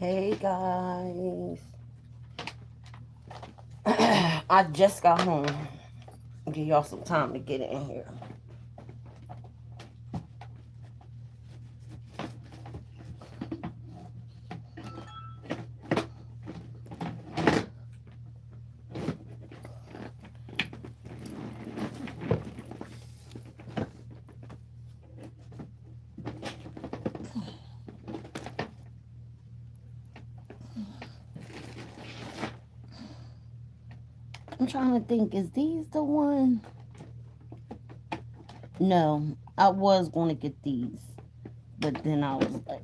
Hey guys, I just got home. Give y'all some time to get in here. I'm trying to think, is these the one? No, I was going to get these, but then I was like,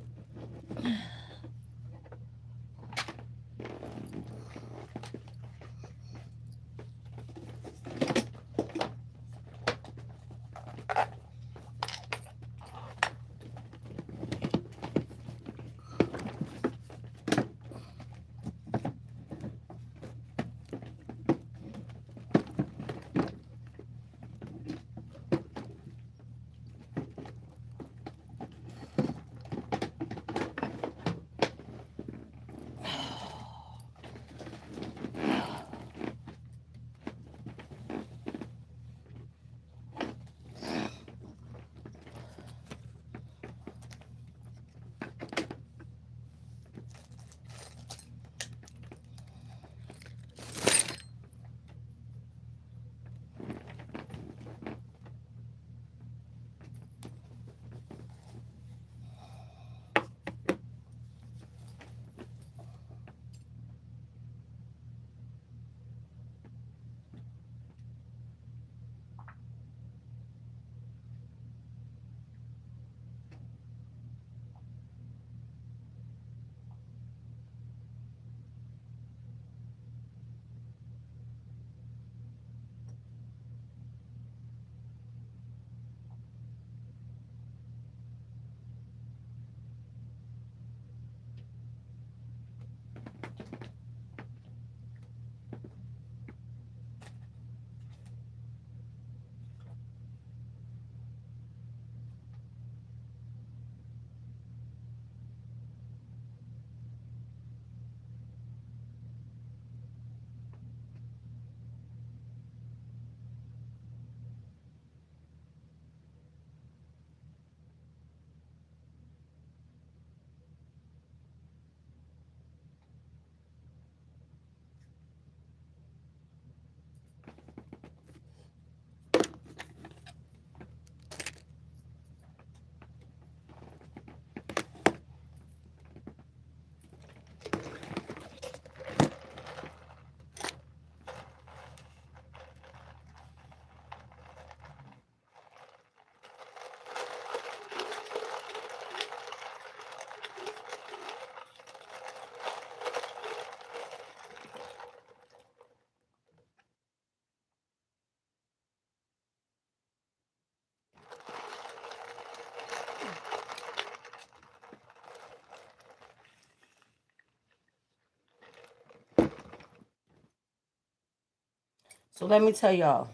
so let me tell y'all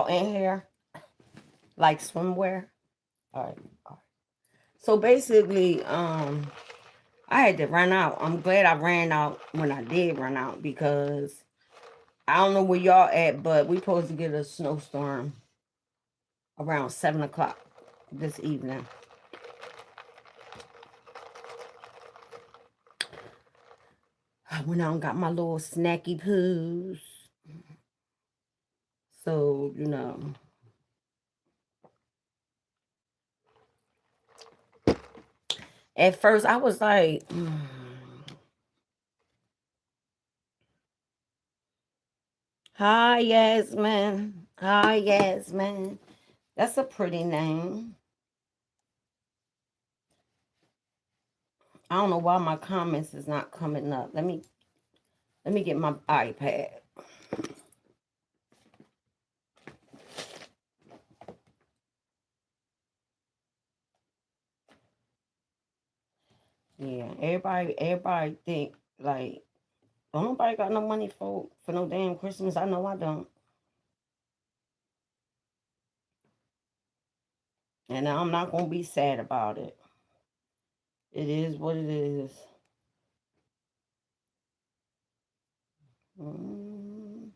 in here like swimwear. All right, all right. So basically, I had to run out. I'm glad I ran out when I did run out because I don't know where y'all at, but we supposed to get a snowstorm around 7 o'clock this evening. I went out and got my little snacky poos. So, at first I was like, hi, Yasmin. Hi, Yasmin. That's a pretty name. I don't know why my comments is not coming up. Let me get my iPad. Yeah, everybody think like don't nobody got no money for no damn Christmas. I know I don't. And I'm not gonna be sad about it. It is what it is. Mm.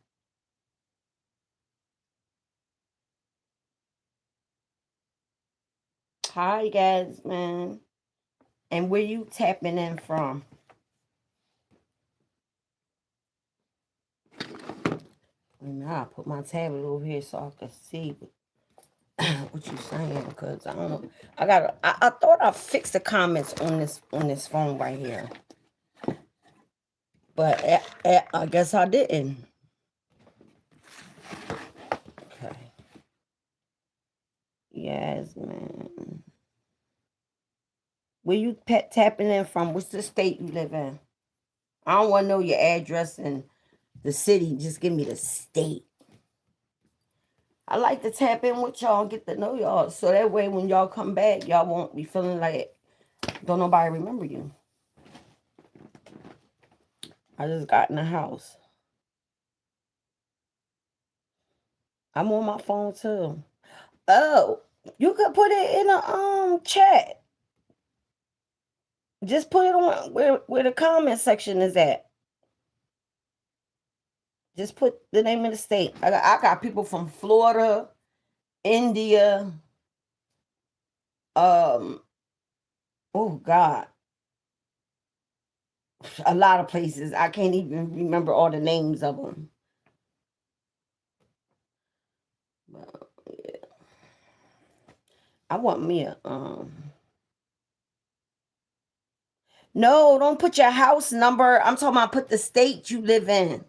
Hi, guys, man. And where you tapping in from? And now I put my tablet over here so I can see what you saying, because I don't know. I thought I fixed the comments on this phone right here, but I guess I didn't. Okay. Yes, man. Where you tapping in from? What's the state you live in? I don't want to know your address and the city. Just give me the state. I like to tap in with y'all and get to know y'all, so that way when y'all come back, y'all won't be feeling like don't nobody remember you. I just got in the house. I'm on my phone too. Oh, you could put it in a chat. Just put it on where the comment section is at. Just put the name of the state. I got people from Florida, India, um, oh God, a lot of places. I can't even remember all the names of them. But, yeah. I want me a. No, don't put your house number. I'm talking about put the state you live in.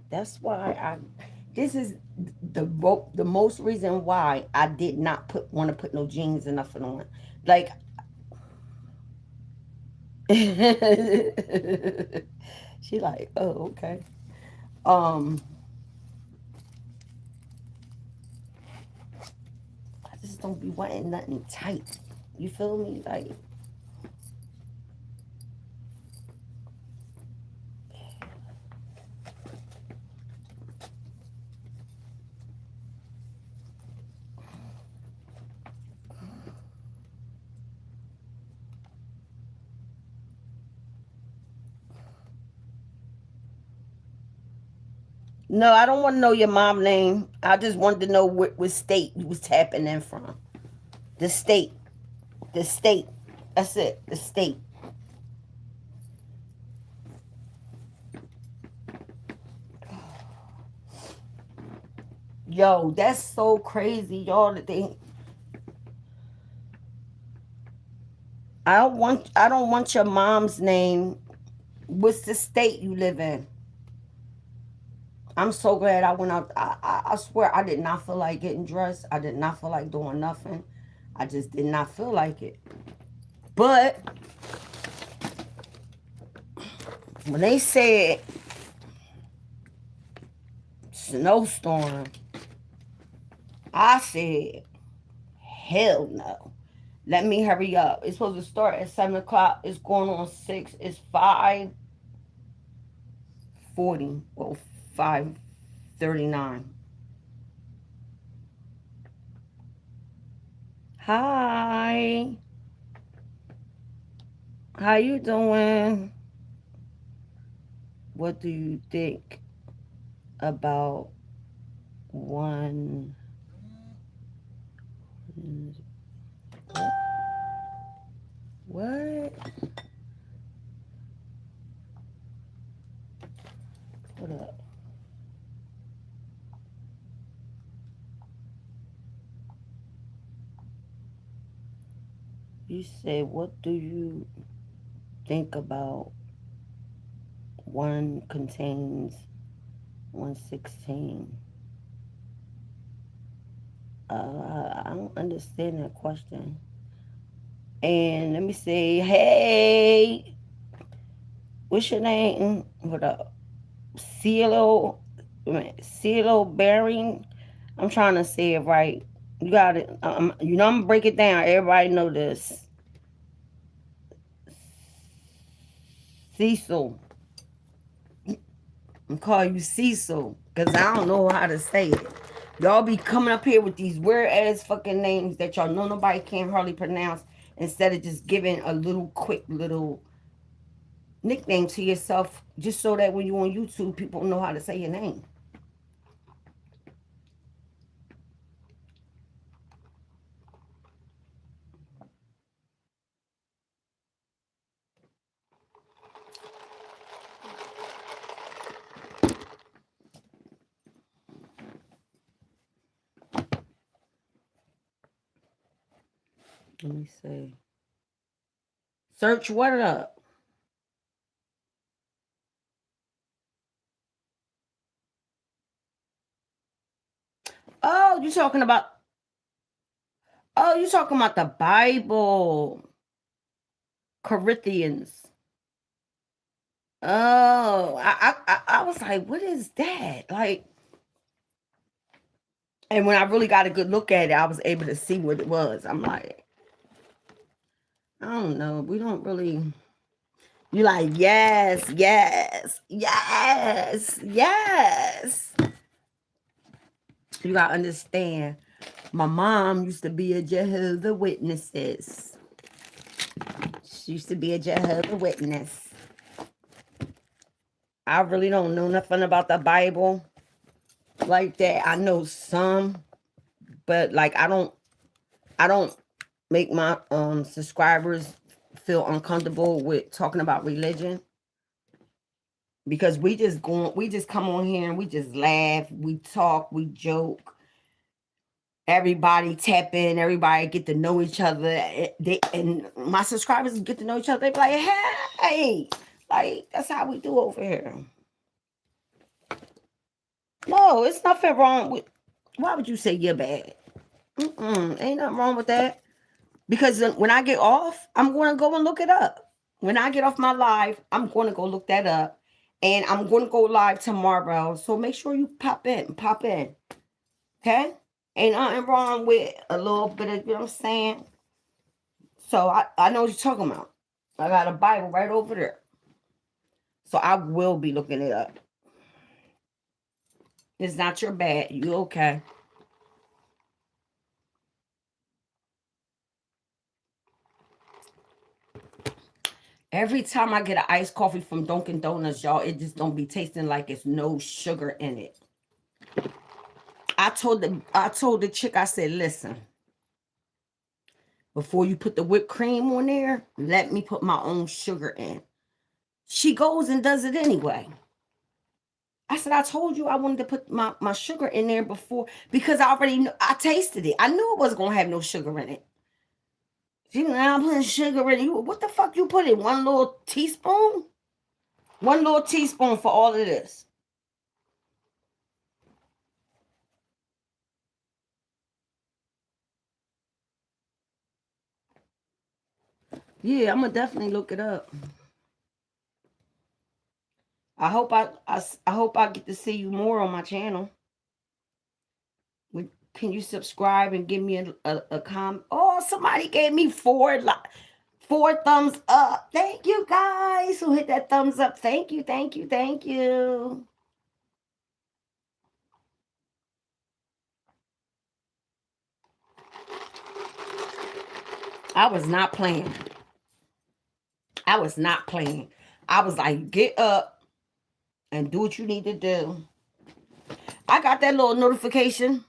That's why this is the most reason why I did not want to put no jeans and nothing on. Like she like, oh, okay. Um I just don't be wanting nothing tight. You feel me? Like no, I don't want to know your mom name. I just wanted to know what state you was tapping in from. The state. The state. That's it. The state. Yo, that's so crazy, y'all. That they I don't want your mom's name. What's the state you live in? I'm so glad I went out. I swear I did not feel like getting dressed. I did not feel like doing nothing. I just did not feel like it. But when they said snowstorm, I said, hell no. Let me hurry up. It's supposed to start at 7 o'clock. It's going on 6. It's 5:40 or 5:39. Hi. How you doing? What do you think about one? What? Hold up. You said, what do you think about one contains 116? I don't understand that question. And let me say, hey, what's your name? Hold up. CeeLo, CeeLo Bearing. I'm trying to say it right. You got it. You know, I'm gonna break it down. Everybody know this. Cecil. and call you Cecil because I don't know how to say it. Y'all be coming up here with these weird ass fucking names that y'all know nobody can hardly pronounce instead of just giving a little quick little nickname to yourself just so that when you on YouTube, people know how to say your name. Let me see. Search what up? Oh, you talking about? Oh, you talking about the Bible, Corinthians. Oh, I was like, what is that? Like, and when I really got a good look at it, I was able to see what it was. I'm like, I don't know. We don't really. You like, yes, yes, yes, yes. You gotta understand. My mom used to be a Jehovah's Witnesses. She used to be a Jehovah's Witness. I really don't know nothing about the Bible like that. I know some, but like I don't make my subscribers feel uncomfortable with talking about religion because we just come on here and we just laugh, we talk, we joke. Everybody tap in, everybody get to know each other. And my subscribers get to know each other. They be like, hey, like that's how we do over here. No, it's nothing wrong with. Why would you say you're bad? Ain't nothing wrong with that. Because when I get off, I'm going to go and look it up. When I get off my live, I'm going to go look that up. And I'm going to go live tomorrow. So make sure you pop in. Pop in. Okay? Ain't nothing wrong with a little bit of, you know what I'm saying? So I know what you're talking about. I got a Bible right over there. So I will be looking it up. It's not your bad. You okay. Every time I get an iced coffee from Dunkin' Donuts, y'all, it just don't be tasting like it's no sugar in it. I told the chick, I said, listen, before you put the whipped cream on there, let me put my own sugar in. She goes and does it anyway. I said, I told you I wanted to put my sugar in there before because I already know, I tasted it. I knew it wasn't gonna have no sugar in it. She now putting sugar in it. What the fuck you put in? One little teaspoon? One little teaspoon for all of this. Yeah, I'm gonna definitely look it up. I hope I get to see you more on my channel. Can you subscribe and give me a comment? Oh, somebody gave me four thumbs up. Thank you guys who hit that thumbs up. Thank you, thank you, thank you. I was not playing. I was not playing. I was like, get up and do what you need to do. I got that little notification.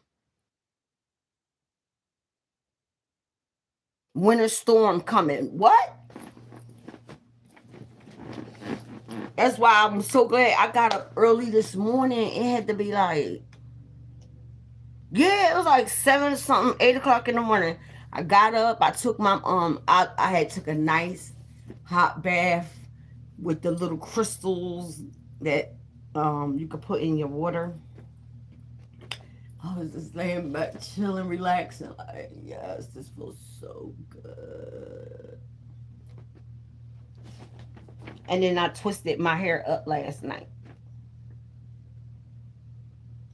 Winter storm coming. What? That's why I'm so glad I got up early this morning. It had to be like, yeah, it was like 7 something, 8 o'clock in the morning. I got up, I took my I had took a nice hot bath with the little crystals that you could put in your water. I was just laying back, chilling, relaxing, like, yes, this feels so good. And then I twisted my hair up last night.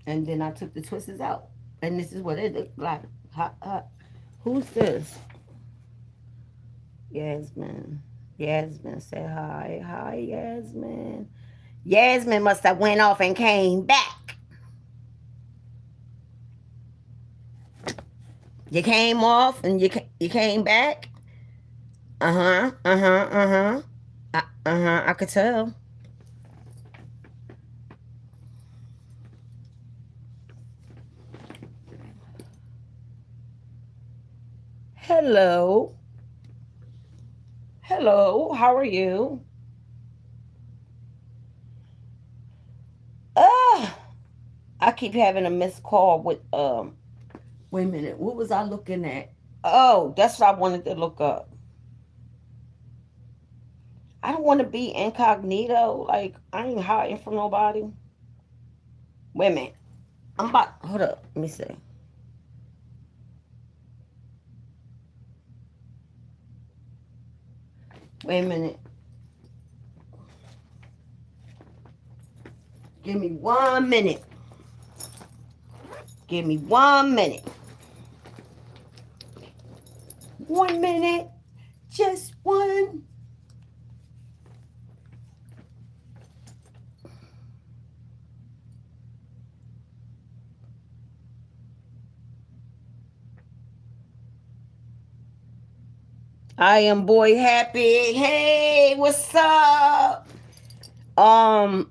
And then I took the twisters out. And this is what it looked like. Hot, hot. Who's this? Yasmin. Yasmin, say hi. Hi, Yasmin. Yasmin must have went off and came back. You came off and you came back. Uh huh. Uh huh. Uh huh. Uh huh. I could tell. Hello. Hello. How are you? Uh, I keep having a missed call with Wait a minute. What was I looking at? Oh, that's what I wanted to look up. I don't want to be incognito. Like I ain't hiding from nobody. Wait a minute. I'm about. Hold up. Let me see. Wait a minute. Give me 1 minute. Give me 1 minute. 1 minute. Just one. I am boy happy. Hey, what's up? Um,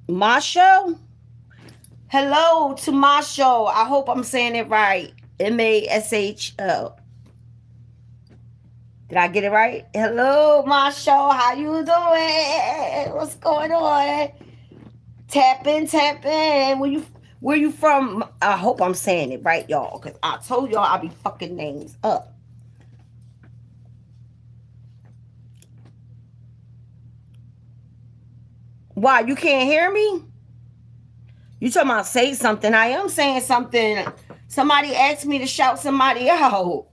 my show. Hello to my show. I hope I'm saying it right. Masho. Did I get it right? Hello, my show. How you doing? What's going on? Tap in, tap in. Where you from? I hope I'm saying it right, y'all. Cause I told y'all I'll be fucking names up. Why you can't hear me? You talking about say something? I am saying something. Somebody asked me to shout somebody out.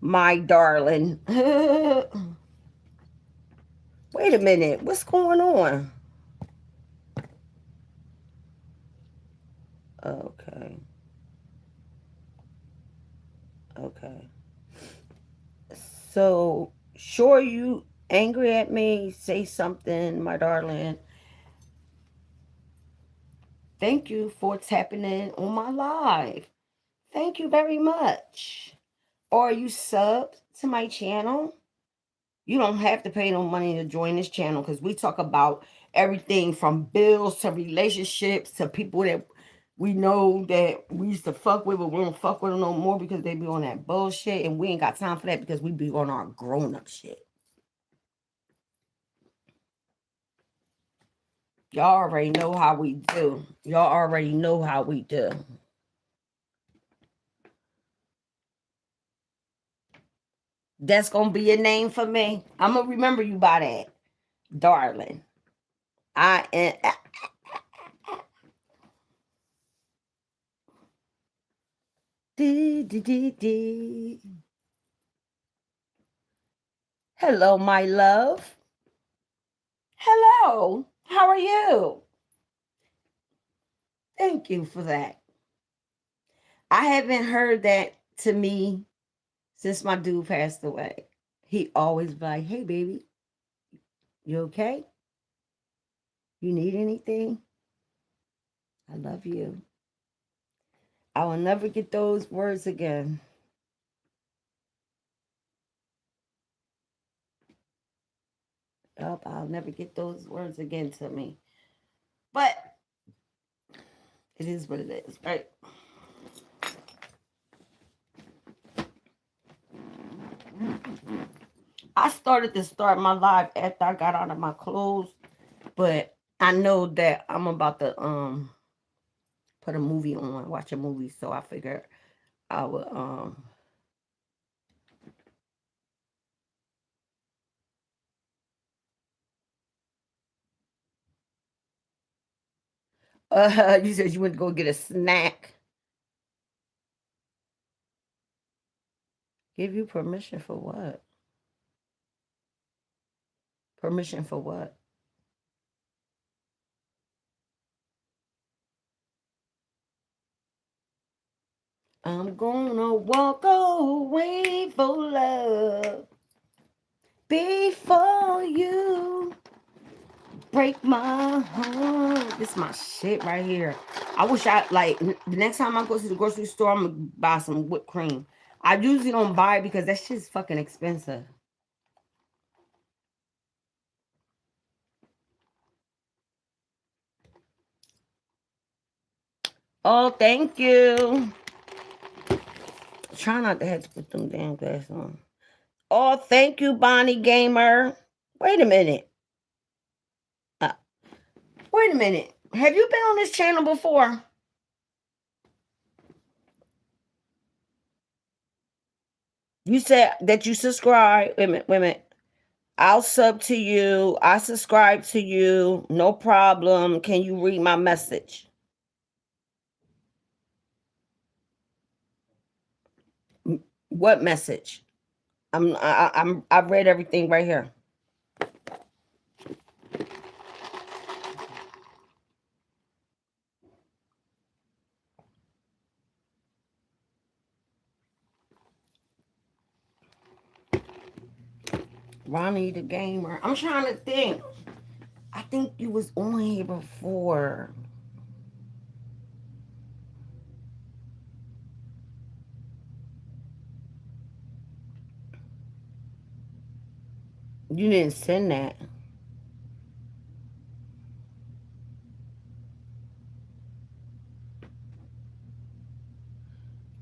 My darling. Wait a minute. What's going on? Okay. Okay. So, sure, you angry at me? Say something, my darling. Thank you for tapping in on my live. Thank you very much. Or you subbed to my channel? You don't have to pay no money to join this channel because we talk about everything from bills to relationships to people that we know that we used to fuck with, but we don't fuck with them no more because they be on that bullshit, and we ain't got time for that because we be on our grown up shit. Y'all already know how we do. Y'all already know how we do. That's gonna be a name for me. I'm gonna remember you by that, darling. I am. Dee, dee, dee, dee. Hello, my love. Hello. How are you? Thank you for that. I haven't heard that to me since my dude passed away. He always be like, "Hey, baby, you okay? You need anything? I love you." I will never get those words again. Yup, I'll never get those words again to me. But it is what it is, right? I started to start my live after I got out of my clothes, but I know that I'm about to put a movie on, watch a movie, so I figured I would you said you went to go get a snack. Give you permission for what? Permission for what? I'm gonna walk away for love. Before you break my heart. This is my shit right here. I wish I like the next time I go to the grocery store, I'm gonna buy some whipped cream. I usually don't buy it because that shit's fucking expensive. Oh, thank you. Try not to have to put them damn glasses on. Oh, thank you, Bonnie Gamer. Wait a minute. Uh, Wait a minute. Have you been on this channel before? You said that you subscribe. Wait a minute. Wait a minute. I'll sub to you. I subscribe to you. No problem. Can you read my message? What message? I've read everything right here. Ronnie the Gamer. I'm trying to think. I think you was on here before. You didn't send that.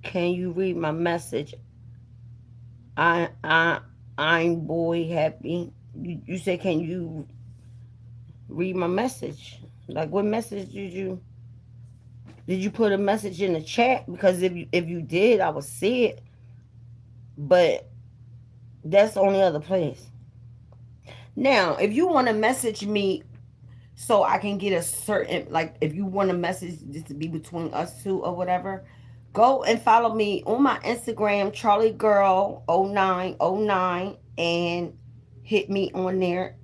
Can you read my message? I I I'm boy happy. You say can you read my message? Like what message did you put a message in the chat? Because if you did, I would see it. But that's the only other place. Now, if you want to message me so I can get a certain like if you want a message just to be between us two or whatever, go and follow me on my Instagram, Charlie Girl 0909, and hit me on there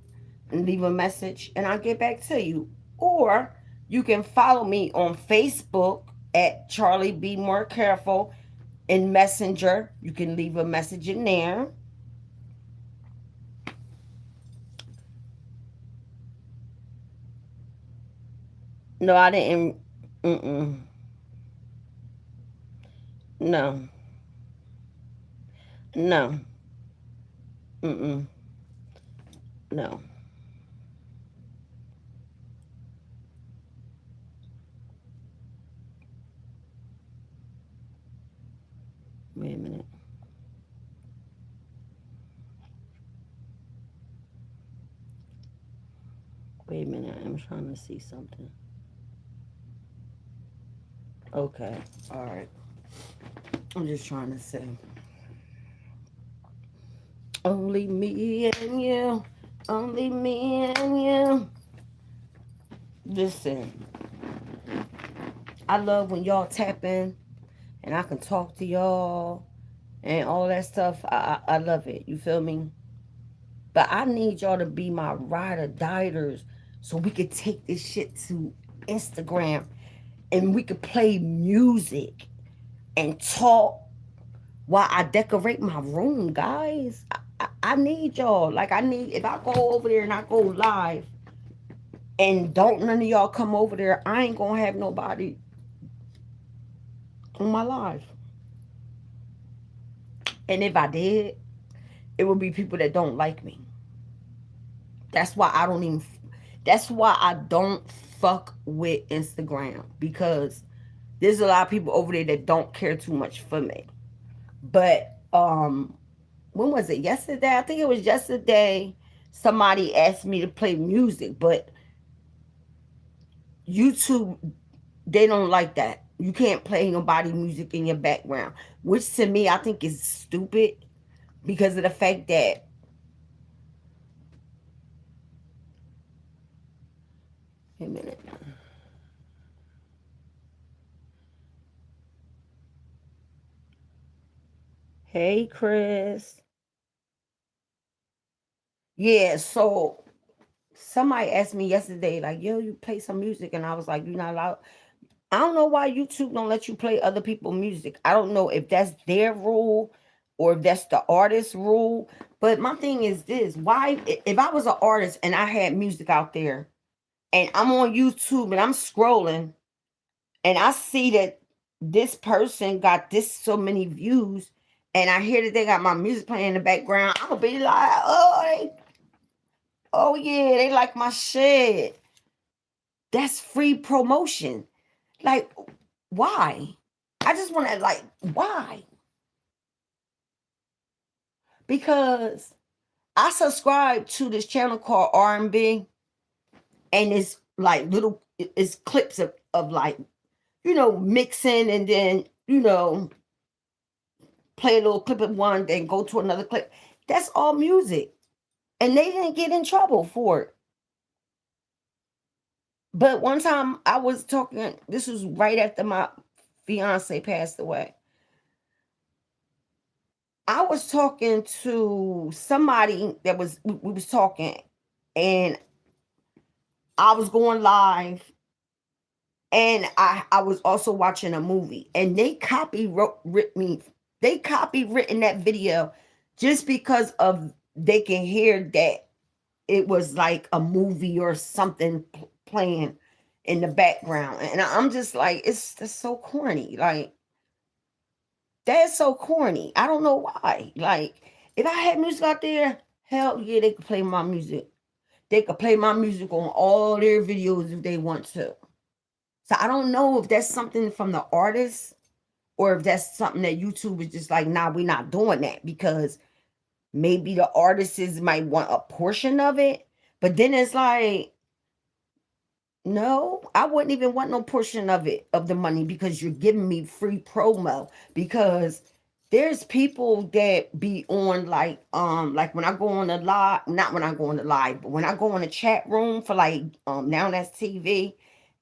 and leave a message and I'll get back to you. Or you can follow me on Facebook at Charlie Be More Careful in Messenger. You can leave a message in there. No, I didn't. Mm-mm. No. No. Mm-mm. No. Wait a minute. Wait a minute. I'm trying to see something. Okay. All right. I'm just trying to say. Only me and you. Only me and you. Listen, I love when y'all tap in and I can talk to y'all and all that stuff. I love it. You feel me? But I need y'all to be my ride or diers so we could take this shit to Instagram and we could play music and talk while I decorate my room, guys. I need y'all. Like, I need, if I go over there and I go live and don't none of y'all come over there, I ain't gonna have nobody on my live. And if I did, it would be people that don't like me. That's why I don't even, that's why I don't fuck with Instagram because there's a lot of people over there that don't care too much for me. But when was it? Yesterday? I think it was yesterday. Somebody asked me to play music, but YouTube, they don't like that. You can't play nobody music in your background, which to me I think is stupid because of the fact that wait a minute. Hey Chris. Yeah, so somebody asked me yesterday, like, yo, you play some music, and I was like, you're not allowed. I don't know why YouTube don't let you play other people's music. I don't know if that's their rule or if that's the artist rule. But my thing is this: why, if I was an artist and I had music out there, and I'm on YouTube and I'm scrolling, and I see that this person got this so many views, and I hear that they got my music playing in the background, I'm gonna be like, oh yeah, they like my shit. That's free promotion. Like, why? I just want to, like, why? Because I subscribe to this channel called R&B, and it's like it's clips of like, mixing, and then, play a little clip of one, then go to another clip. That's all music. And they didn't get in trouble for it. But one time I was talking, this was right after my fiance passed away. I was talking to somebody that we was talking, and I was going live, and I was also watching a movie, and they copywritten that video just because of they can hear that it was like a movie or something playing in the background. And I'm just like, that's so corny. Like, that's so corny. I don't know why. Like, if I had music out there, hell yeah, they could play my music. They could play my music on all their videos if they want to. So I don't know if that's something from the artist, or if that's something that YouTube is just like, nah, we're not doing that, because maybe the artists might want a portion of it. But then it's like, no, I wouldn't even want no portion of it, of the money, because you're giving me free promo. Because there's people that be on like when I go on the live, not when I go on the live, but when I go on the chat room for like Now That's TV,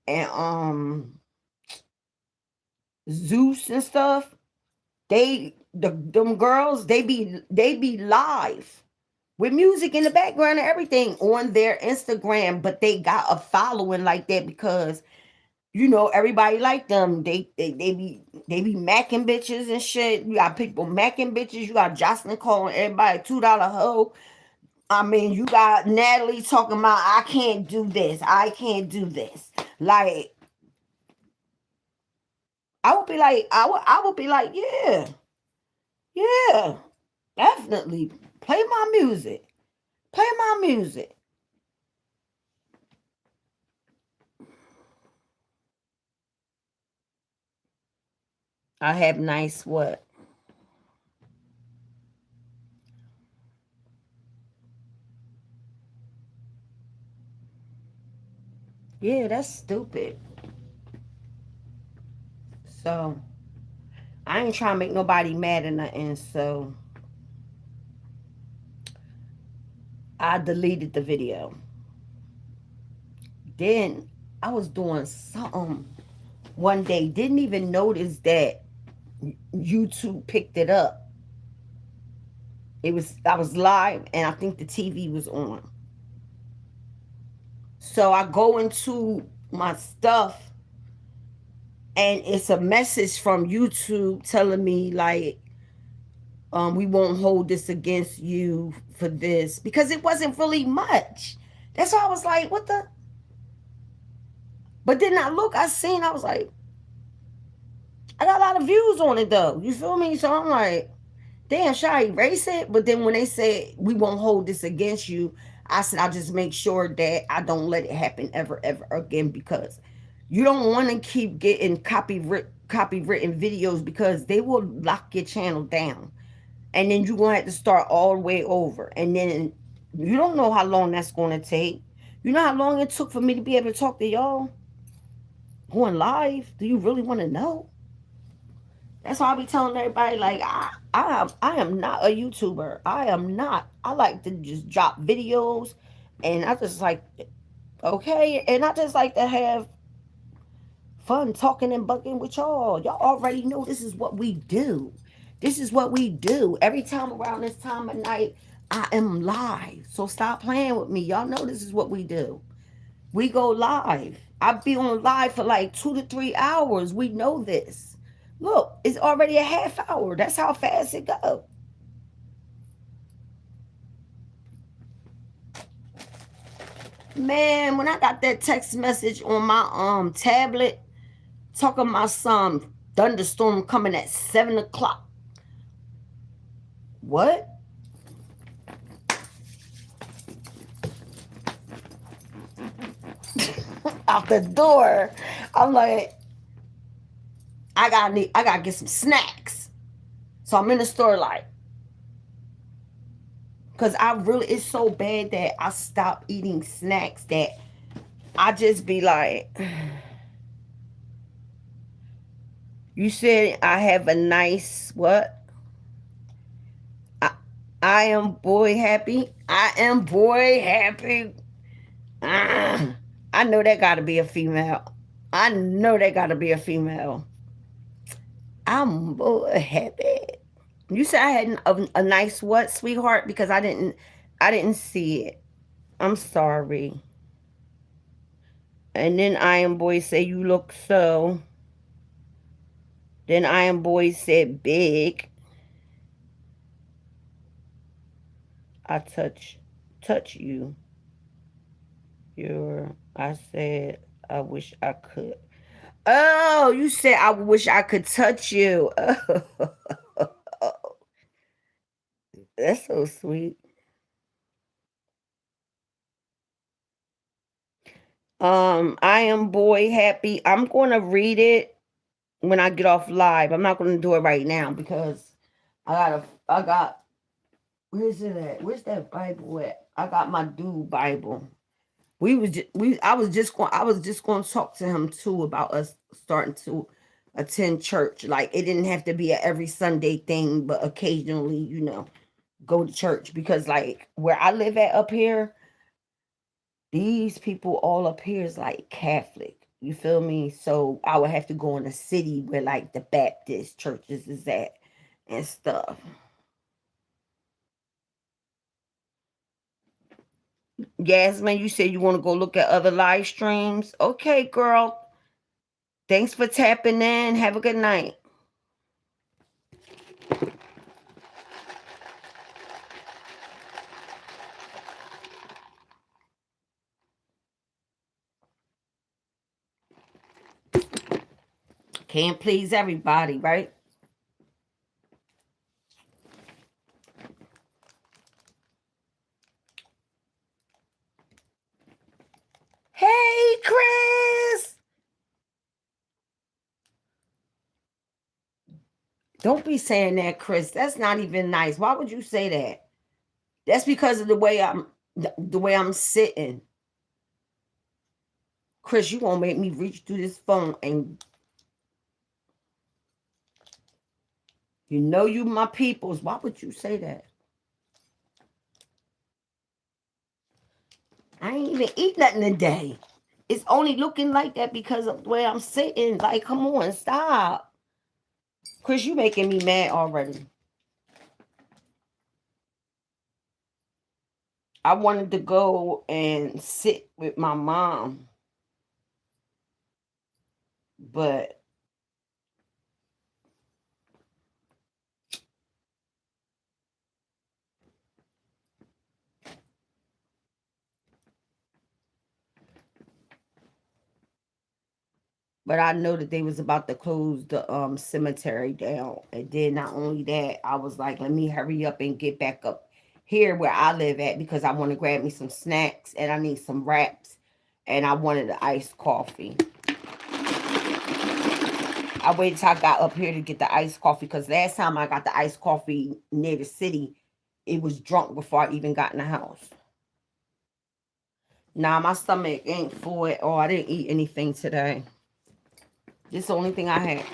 and Zeus and stuff, them girls, they be live with music in the background and everything on their Instagram, but they got a following like that because everybody like them. They be macking bitches and shit. You got people macking bitches. You got Jocelyn calling everybody $2 hoe. I mean, you got Natalie talking about, I can't do this. I can't do this. Like, I would be like, yeah, yeah, definitely play my music. Play my music. I have nice what? Yeah, that's stupid. So I ain't trying to make nobody mad or nothing. So I deleted the video. Then I was doing something one day. Didn't even notice that YouTube picked it up. I was live, and I think the TV was on. So I go into my stuff, and it's a message from YouTube telling me like, we won't hold this against you for this, because it wasn't really much. That's why I was like, what the? But then I was like, I got a lot of views on it though. You feel me? So I'm like, damn, should I erase it? But then when they said we won't hold this against you, I said I'll just make sure that I don't let it happen ever again, because you don't want to keep getting copywritten videos, because they will lock your channel down, and then you're gonna have to start all the way over, and then you don't know how long that's gonna take. You know how long it took for me to be able to talk to y'all going live? Do you really want to know? That's why I be telling everybody, like, I am not a YouTuber. I am not. I like to just drop videos, and I just like, okay, and I just like to have fun talking and bucking with y'all. Y'all already know this is what we do. This is what we do. Every time around this time of night, I am live. So stop playing with me. Y'all know this is what we do. We go live. I be on live for like 2 to 3 hours. We know this. Look, it's already a half hour. That's how fast it goes. Man, when I got that text message on my tablet talking about some thunderstorm coming at 7 o'clock. What? Out the door. I'm like, I gotta get some snacks. So I'm in the store like, cause I really it's so bad that I stopped eating snacks that I just be like, you said I have a nice what? I, I am boy happy. I am boy happy. Ah, I know that gotta be a female. I know that gotta be a female. I'm boy happy. You said I had a nice what, sweetheart? Because I didn't see it. I'm sorry. And then I am boy say you look so. Then I am boy said big. I touch you. I said I wish I could. Oh, you said I wish I could touch you. Oh, that's so sweet. I am boy happy. I'm gonna read it when I get off live. I'm not gonna do it right now because I got where's it at? Where's that Bible at? I got my dude Bible. I was just going to talk to him too about us starting to attend church. Like it didn't have to be a every Sunday thing, but occasionally, go to church because like where I live at up here, these people all up here is like Catholic. You feel me? So I would have to go in a city where like the Baptist churches is at and stuff. Yasmin, you said you want to go look at other live streams. Okay, girl. Thanks for tapping in. Have a good night. Can't please everybody, right? Hey, Chris. Don't be saying that, Chris. That's not even nice. Why would you say that? That's because of the way I'm sitting. Chris, you gonna make me reach through this phone and you my peoples. Why would you say that? I ain't even eat nothing today. It's only looking like that because of the way I'm sitting. Like, come on, stop. Chris, you making me mad already. I wanted to go and sit with my mom, but I know that they was about to close the cemetery down. And then not only that, I was like, let me hurry up and get back up here where I live at because I want to grab me some snacks and I need some wraps and I wanted the iced coffee. I waited till I got up here to get the iced coffee because last time I got the iced coffee near the city, it was drunk before I even got in the house. Nah, my stomach ain't full at all. I didn't eat anything today. This is the only thing I had.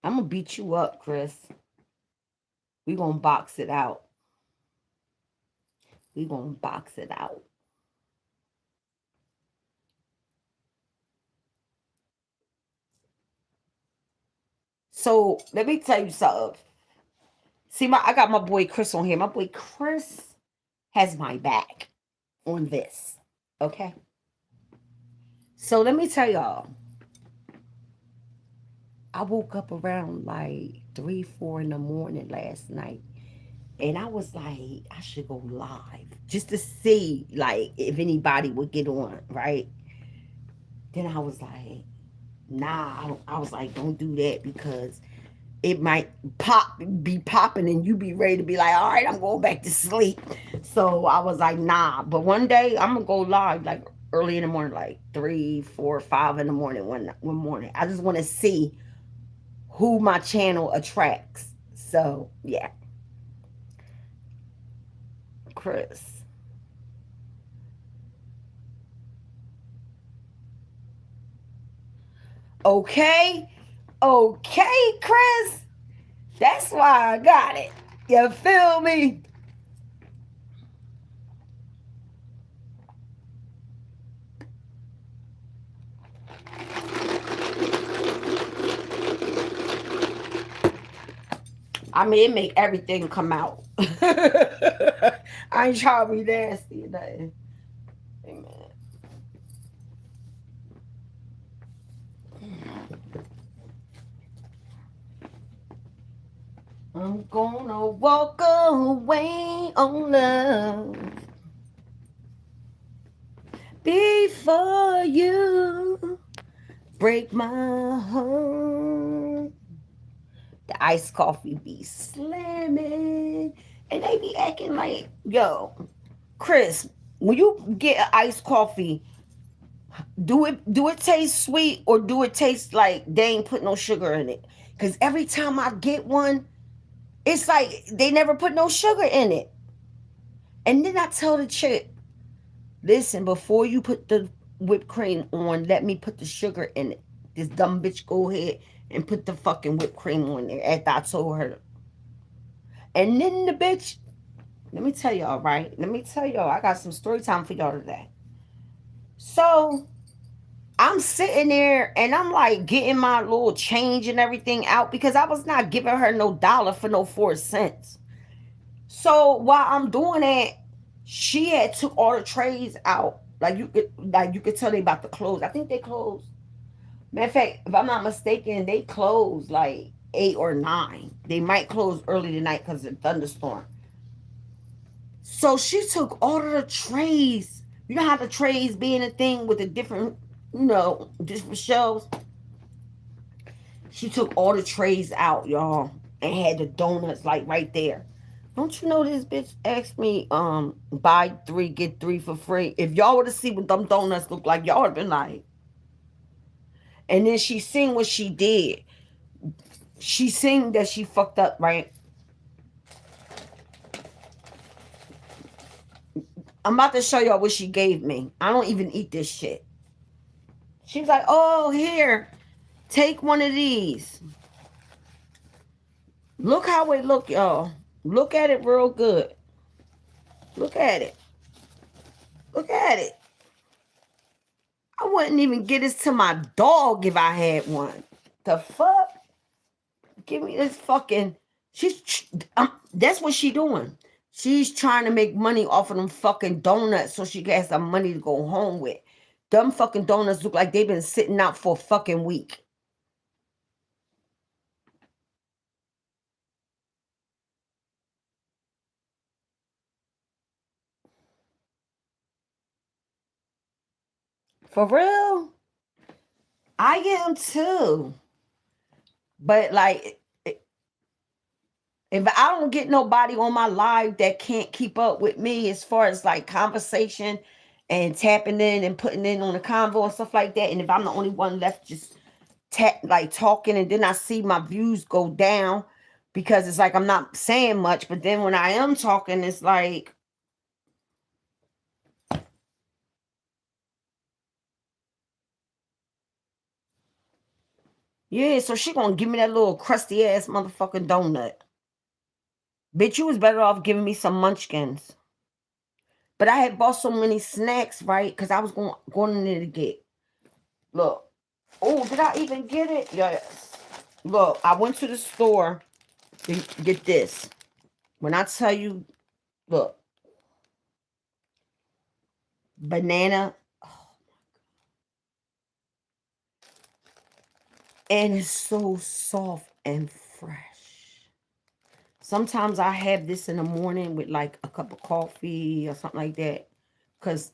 I'm gonna beat you up, Chris. We gonna box it out. We gonna box it out. So let me tell you something. See, I got my boy Chris on here. My boy Chris has my back on this. Okay. So let me tell y'all. I woke up around like 3, 4 in the morning last night. And I was like, I should go live just to see, like, if anybody would get on, right? Then I was like, nah, I was like, don't do that because it might be popping and you be ready to be like, all right, I'm going back to sleep. So I was like, nah. But one day I'm gonna go live like early in the morning, like 3, 4, 5 in the morning one morning. I just want to see who my channel attracts. So yeah, Chris. Okay, okay, Chris. That's why I got it. You feel me? I mean, it make everything come out. I ain't trying to be nasty or nothing. Amen. I'm gonna walk away on love before you break my heart. The iced coffee be slamming, and they be acting like, yo, Chris, when you get an iced coffee, do it taste sweet or do it taste like they ain't put no sugar in it? Because every time I get one, it's like they never put no sugar in it. And then I tell the chick, listen, before you put the whipped cream on, let me put the sugar in it. This dumb bitch go ahead and put the fucking whipped cream on there after I told her. And then the bitch, let me tell y'all, right? Let me tell y'all, I got some story time for y'all today. So I'm sitting there and I'm like getting my little change and everything out because I was not giving her no dollar for no 4 cents. So while I'm doing that, she had took all the trays out. Like you could tell they about to close. I think they closed. Matter of fact, if I'm not mistaken, they closed like 8 or 9. They might close early tonight because of the thunderstorm. So she took all of the trays. You know how the trays being a thing with the different, different shelves. She took all the trays out, y'all, and had the donuts like right there. Don't you know this bitch asked me, buy 3, get 3 for free? If y'all were to see what them donuts look like, y'all would have been like. And then she seen what she did. She seen that she fucked up, right? I'm about to show y'all what she gave me. I don't even eat this shit. She's like, oh, here, take one of these. Look how it look, y'all. Look at it real good. Look at it. Look at it. I wouldn't even get this to my dog if I had one. The fuck? Give me this fucking. That's what she doing. She's trying to make money off of them fucking donuts so she can have some money to go home with. Them fucking donuts look like they've been sitting out for a fucking week. For real? I am too. But like, if I don't get nobody on my live that can't keep up with me as far as like conversation and tapping in and putting in on the convo and stuff like that, and if I'm the only one left just like talking, and then I see my views go down because it's like I'm not saying much, but then when I am talking, it's like, yeah, so she gonna give me that little crusty ass motherfucking donut. Bitch, you was better off giving me some munchkins. But I had bought so many snacks, right? Because I was going in there to get. Look. Oh, did I even get it? Yes. Look, I went to the store to get this. When I tell you, look, banana, and it's so soft and fresh. Sometimes I have this in the morning with like a cup of coffee or something like that. Because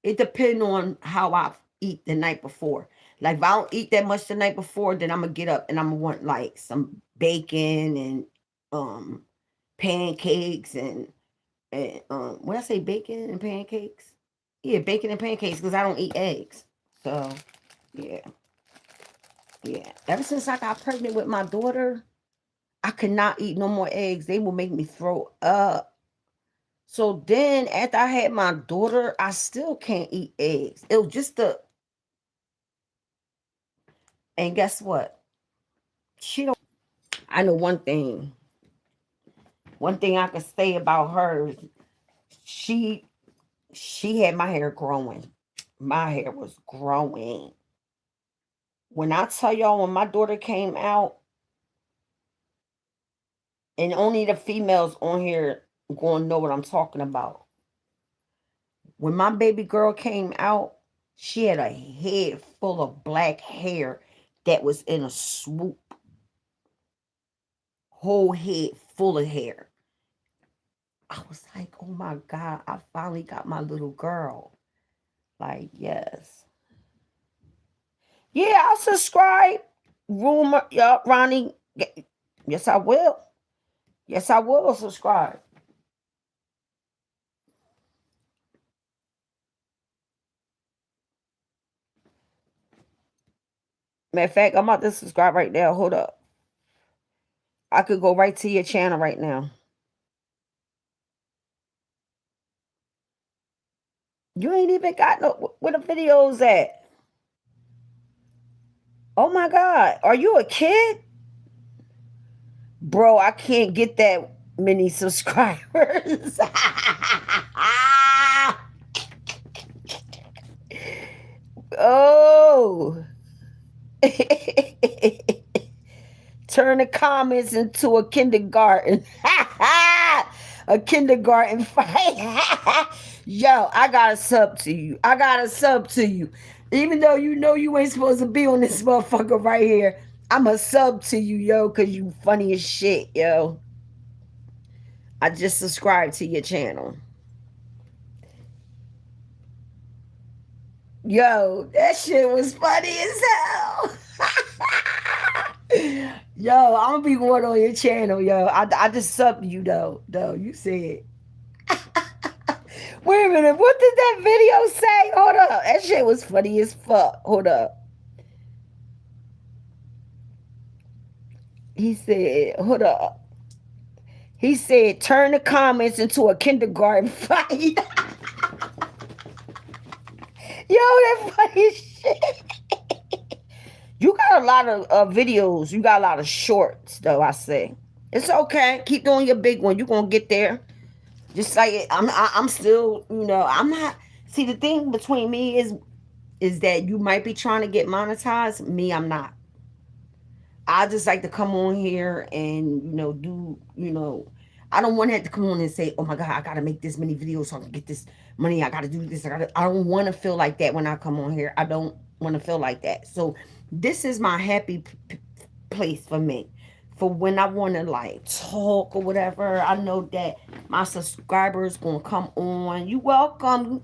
it depends on how I eat the night before. Like if I don't eat that much the night before, then I'm gonna get up and I'm gonna want like some bacon and um pancakes and when I say bacon and pancakes, yeah, bacon and pancakes because I don't eat eggs. So yeah, yeah. Ever since I got pregnant with my daughter, I could not eat no more eggs. They will make me throw up. So then after I had my daughter, I still can't eat eggs. It was just the and guess what? She don't. I know one thing. One thing I can say about her, she she had my hair growing. My hair was growing. When I tell y'all, when my daughter came out, and only the females on here gonna know what I'm talking about. When my baby girl came out, she had a head full of black hair that was in a swoop. Whole head full of hair. I was like, oh my God, I finally got my little girl. Like, yes. Yeah, I'll subscribe. Rumor, yeah, Ronnie. Yes, I will. Yes, I will subscribe. Matter of fact, I'm about to subscribe right now. Hold up. I could go right to your channel right now. You ain't even got no where the videos at. Oh my God. Are you a kid? Bro, I can't get that many subscribers. Oh. Turn the comments into a kindergarten. A kindergarten fight. Yo, I got a sub to you. I got a sub to you. Even though you know you ain't supposed to be on this motherfucker right here, I'm a sub to you, yo, because you funny as shit, yo. I just subscribed to your channel. Yo, that shit was funny as hell. Yo, I'm gonna be going on your channel, yo. I just subbed you though. Though you said. Wait a minute, what did that video say? Hold up. That shit was funny as fuck. Hold up. He said, hold up. He said, turn the comments into a kindergarten fight. Yo, that funny shit. You got a lot of videos. You got a lot of shorts, though, I say. It's okay. Keep doing your big one. You're going to get there. Just like I'm still, I'm not. See, the thing between me is that you might be trying to get monetized. Me, I'm not. I just like to come on here and do I don't want to have to come on and say, oh my God, I gotta make this many videos so I can get this money. I gotta do this. I don't want to feel like that when I come on here. I don't want to feel like that. So this is my happy place for me. For when I want to like talk or whatever, I know that my subscribers gonna come on. You welcome.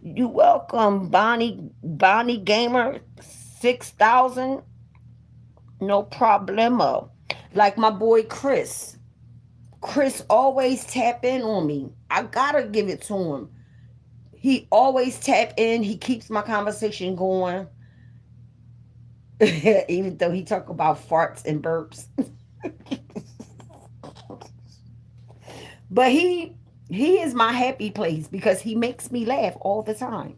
You welcome, Bonnie Gamer 6,000. No problemo. Like my boy Chris. Chris always tap in on me. I gotta give it to him. He always tap in. He keeps my conversation going. Even though he talk about farts and burps. But he is my happy place because he makes me laugh all the time.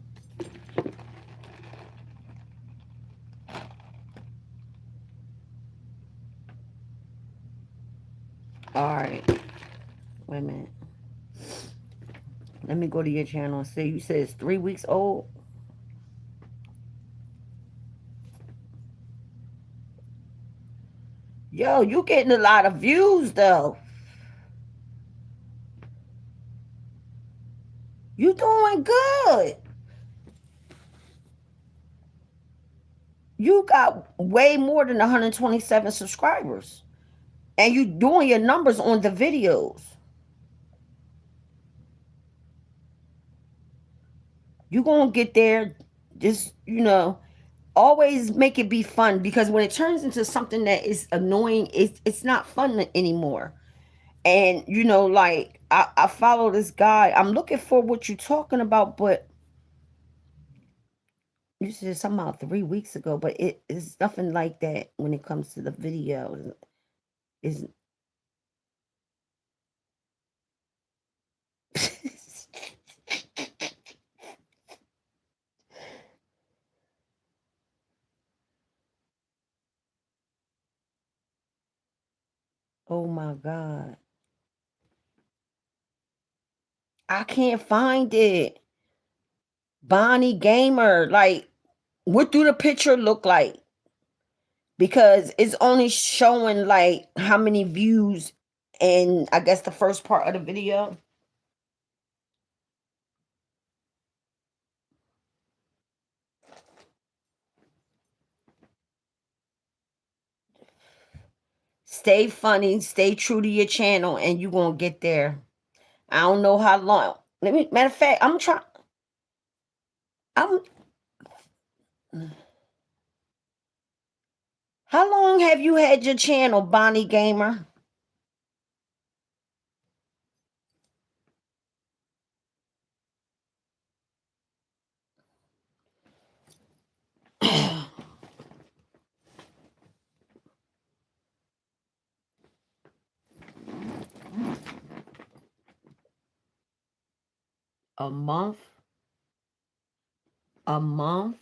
All right. Wait a minute. Let me go to your channel and see. You said it's 3 weeks old. Yo, you getting a lot of views though. You doing good. You got way more than 127 subscribers. and you doing your numbers on the videos. You gonna get there. Just, always make it be fun, because when it turns into something that is annoying, it's not fun anymore. And like, I follow this guy. I'm looking for what you're talking about, but you said something about 3 weeks ago, but it's nothing like that when it comes to the video. Is oh my god, I can't find it. Bonnie Gamer, like, what do the picture look like? Because it's only showing like how many views, and I guess the first part of the video. Stay funny, stay true to your channel, and you gonna get there. I don't know how long. Matter of fact, I'm trying. I'm. How long have you had your channel, Bonnie Gamer? A month. A month.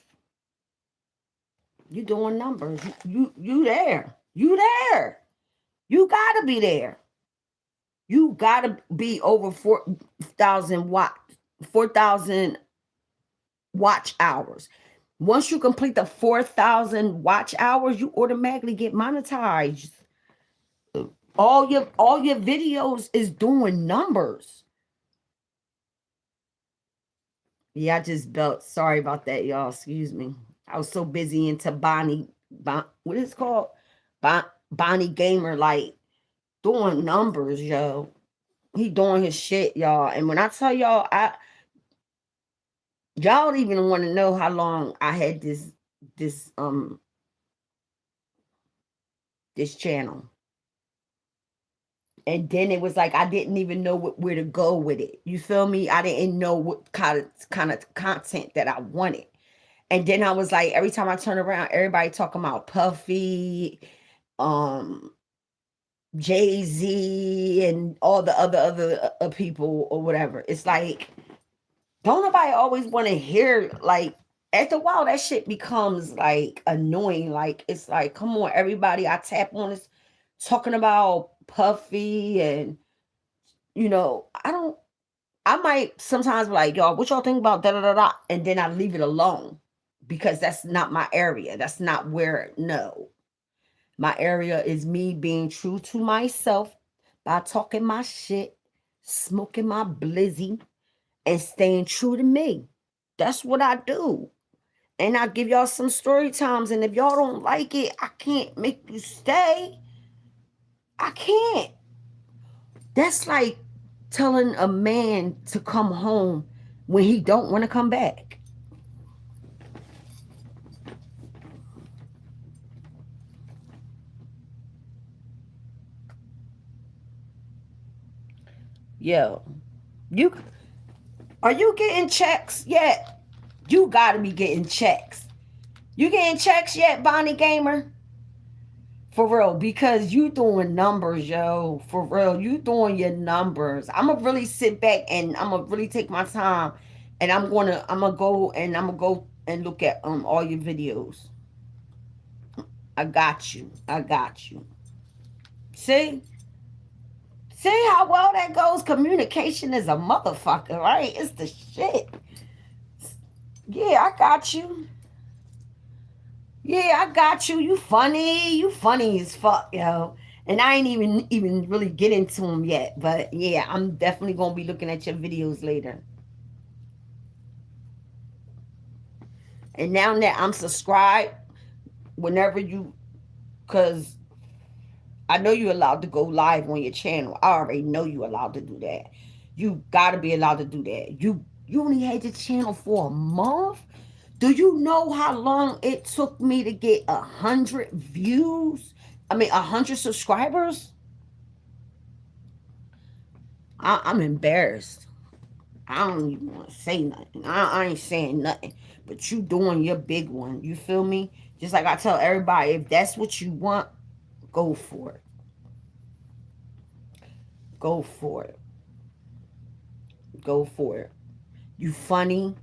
You doing numbers? You there? You there? You gotta be there. You gotta be over 4,000 watch hours. Once you complete the 4,000 watch hours, you automatically get monetized. All your videos is doing numbers. Yeah, I just belt. Sorry about that, y'all. Excuse me. I was so busy into what is it called? Bonnie Gamer, like, doing numbers, yo. He doing his shit, y'all. And when I tell y'all, y'all don't even want to know how long I had this this channel. And then it was like I didn't even know where to go with it. You feel me? I didn't know what kind of content that I wanted. And then I was like, every time I turn around, everybody talking about Puffy, um, Jay-Z, and all the other people or whatever. It's like, don't nobody always want to hear, like, after a while that shit becomes like annoying. Like, it's like, come on, everybody I tap on is talking about Puffy, and I might sometimes be like, y'all, what y'all think about da da da da, and then I leave it alone, because that's not my area. That's not where. No, my area is me being true to myself by talking my shit, smoking my blizzy, and staying true to me. That's what I do. And I give y'all some story times, and if y'all don't like it, I can't make you stay. I can't. That's like telling a man to come home when he don't want to come back. Yo, you are you getting checks yet? You gotta be getting checks. You getting checks yet, Bonnie Gamer? For real, because you doing numbers, yo. For real, you doing your numbers. I'm gonna really sit back and I'm gonna really take my time, and I'm gonna go and look at all your videos. I got you. I got you. See? See how well that goes? Communication is a motherfucker, right? It's the shit. Yeah, I got you. Yeah, I got you. You funny. You funny as fuck, yo. And I ain't even really get into them yet. But yeah, I'm definitely gonna be looking at your videos later. And now that I'm subscribed, whenever you, cause I know you're allowed to go live on your channel. I already know you're allowed to do that. You gotta be allowed to do that. You only had your channel for a month. Do you know how long it took me to get 100 views? I mean, 100 subscribers. I'm embarrassed. I don't even want to say nothing. I ain't saying nothing. But you doing your big one. You feel me? Just like I tell everybody, if that's what you want, go for it. Go for it. Go for it. You funny.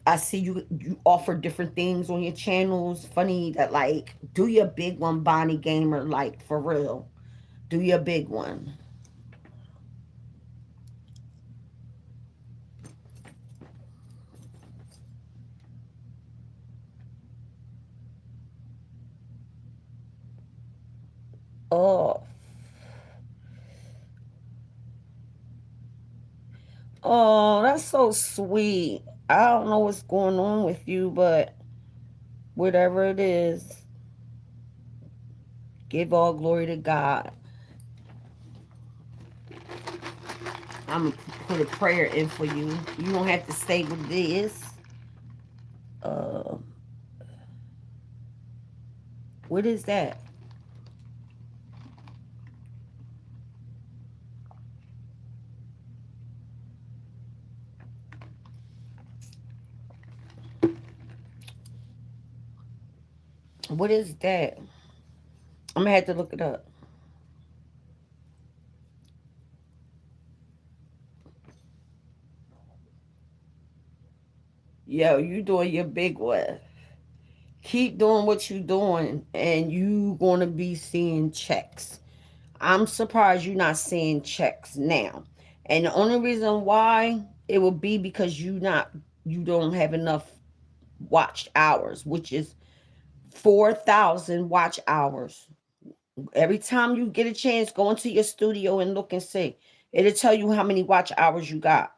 I see you offer different things on your channels. Funny that like do your big one, Bonnie Gamer, like for real. Do your big one. Oh, oh, that's so sweet. I don't know what's going on with you, but whatever it is, give all glory to God. I'm gonna put a prayer in for you. You don't have to say what it is. Uh, what is that? What is that? I'm gonna have to look it up. Yo, you doing your big one. Keep doing what you doing, and you gonna be seeing checks. I'm surprised you're not seeing checks now. And the only reason why it will be because you don't have enough watch hours, which is 4,000 watch hours. Every time you get a chance, go into your studio and look and see. It'll tell you how many watch hours you got.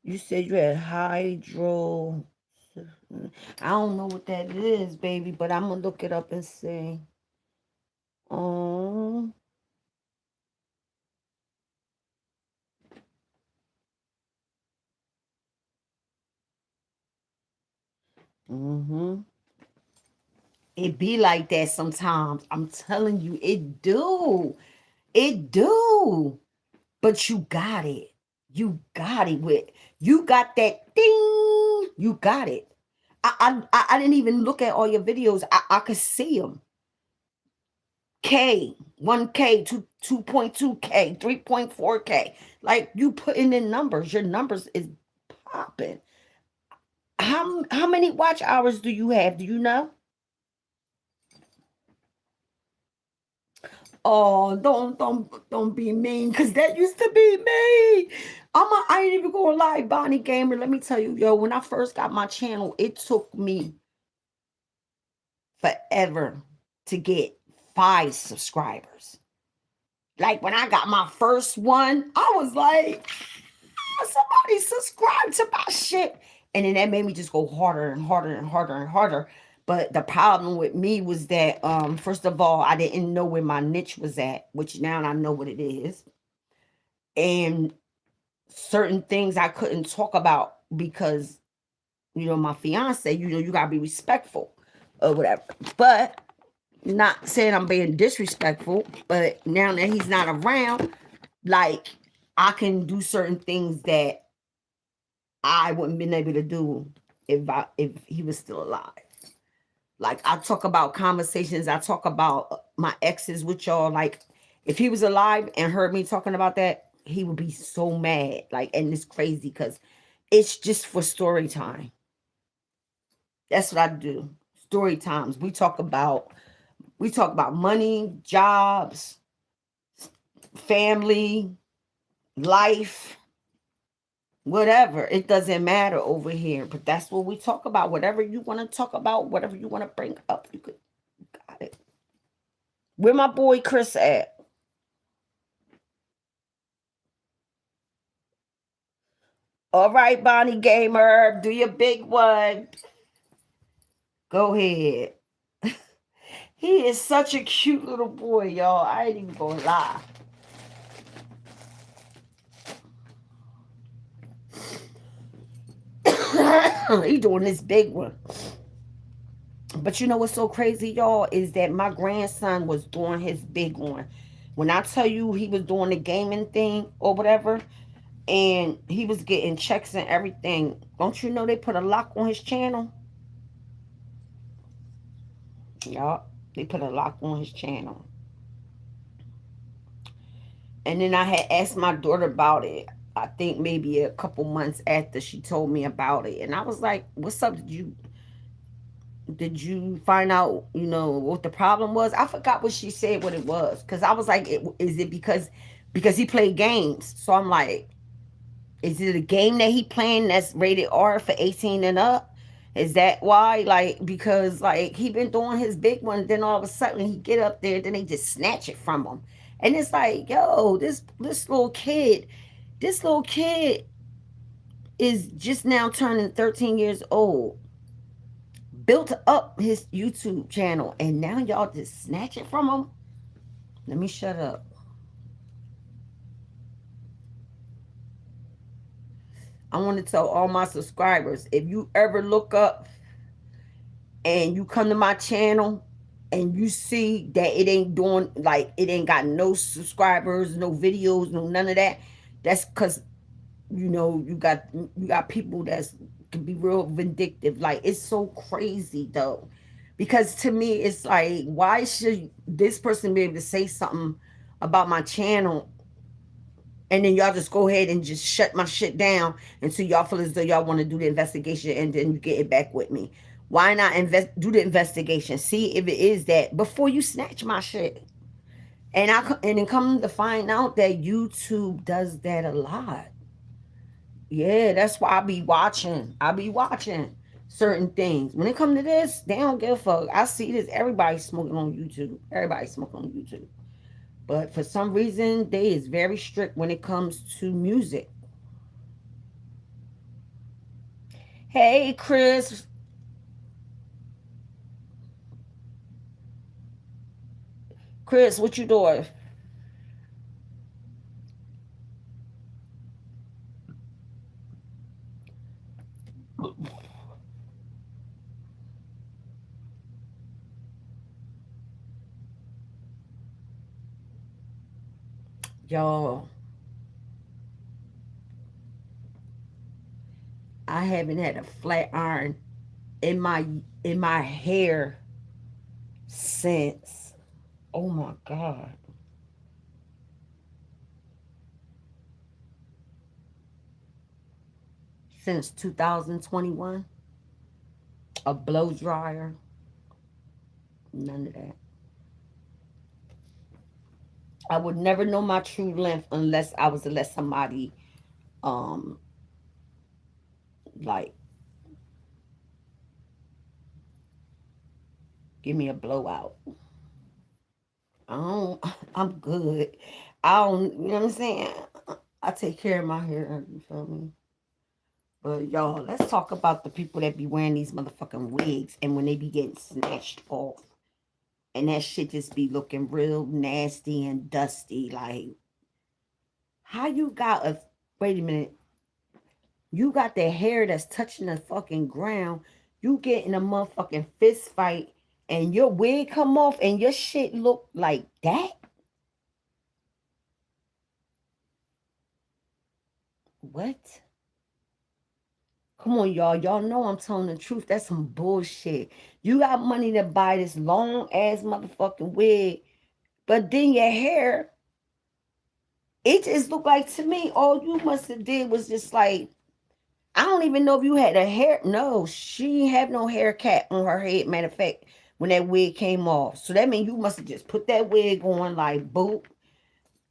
You said you had hydro. I don't know what that is, baby, but I'm gonna look it up and see. Um, mm-hmm. It be like that sometimes. I'm telling you, it do. It do. But you got it. You got it with you got that ding. You got it. I didn't even look at all your videos. I could see them. K, 1K, 2.2K, 3.4K. Like you putting in numbers. Your numbers is popping. How many watch hours do you have? Do you know? Oh, don't be mean, cause that used to be me. I ain't even gonna lie, Bonnie Gamer. Let me tell you, yo, when I first got my channel, it took me forever to get 5 subscribers. Like when I got my first one, I was like, somebody subscribe to my shit. And then that made me just go harder and harder and harder and harder. But the problem with me was that, first of all, I didn't know where my niche was at, which now I know what it is. And certain things I couldn't talk about because, my fiance, you gotta be respectful or whatever. But not saying I'm being disrespectful, but now that he's not around, like I can do certain things that I wouldn't been able to do if he was still alive. Like I talk about conversations, I talk about my exes with y'all. Like if he was alive and heard me talking about that, he would be so mad. Like, and it's crazy because it's just for story time. That's what I do. Story times. We talk about money, jobs, family, life, whatever. It doesn't matter over here. But that's what we talk about. Whatever you want to talk about, whatever you want to bring up, you could got it. Where my boy Chris at? All right, Bonnie Gamer, do your big one. Go ahead. He is such a cute little boy, y'all. I ain't even gonna lie. He doing this big one. But you know what's so crazy, y'all, is that my grandson was doing his big one. When I tell you he was doing the gaming thing or whatever, and he was getting checks and everything, don't you know they put a lock on his channel? Yup, they put a lock on his channel. And then I had asked my daughter about it. I think maybe a couple months after she told me about it, and I was like, "What's up? Did you find out, what the problem was?" I forgot what she said, what it was, because I was like, is it because he played games? So I'm like, is it a game that he playing that's rated R for 18 and up? Is that why? Like, because like he been doing his big one, then all of a sudden he get up there, then they just snatch it from him, and it's like, yo, this little kid is just now turning 13 years old, built up his YouTube channel, and now y'all just snatch it from him. Let me shut up. I want to tell all my subscribers, if you ever look up and you come to my channel and you see that it ain't doing, like, it ain't got no subscribers, no videos, no none of that, that's because you got people that's can be real vindictive. Like, it's so crazy though, because to me it's like, why should this person be able to say something about my channel, and then y'all just go ahead and just shut my shit down until y'all feel as though y'all want to do the investigation, and then you get it back with me? Why not do the investigation, see if it is that, before you snatch my shit? And then come to find out that YouTube does that a lot. Yeah, that's why I be watching certain things. When it come to this, they don't give a fuck. I see this. Everybody's smoking on YouTube. Everybody's smoking on YouTube. But for some reason, they is very strict when it comes to music. Hey, Chris. Chris, what you doing? Y'all, I haven't had a flat iron in my hair since, oh my God, since 2021. A blow dryer, none of that. I would never know my true length unless I was to let somebody, um, like, give me a blowout. I don't, I'm good. I don't, you know what I'm saying? I take care of my hair, you feel me? But y'all, let's talk about the people that be wearing these motherfucking wigs, and when they be getting snatched off, and that shit just be looking real nasty and dusty. Like, how you got a, wait a minute, you got the hair that's touching the fucking ground. You get in a motherfucking fist fight and your wig come off and your shit look like that? What? Come on, y'all. Y'all know I'm telling the truth. That's some bullshit. You got money to buy this long ass motherfucking wig, but then your hair, it just looked like, to me, all you must have did was just like, I don't even know if you had a hair. No, she didn't have no hair cap on her head. Matter of fact, when that wig came off. So that means you must have just put that wig on like boop.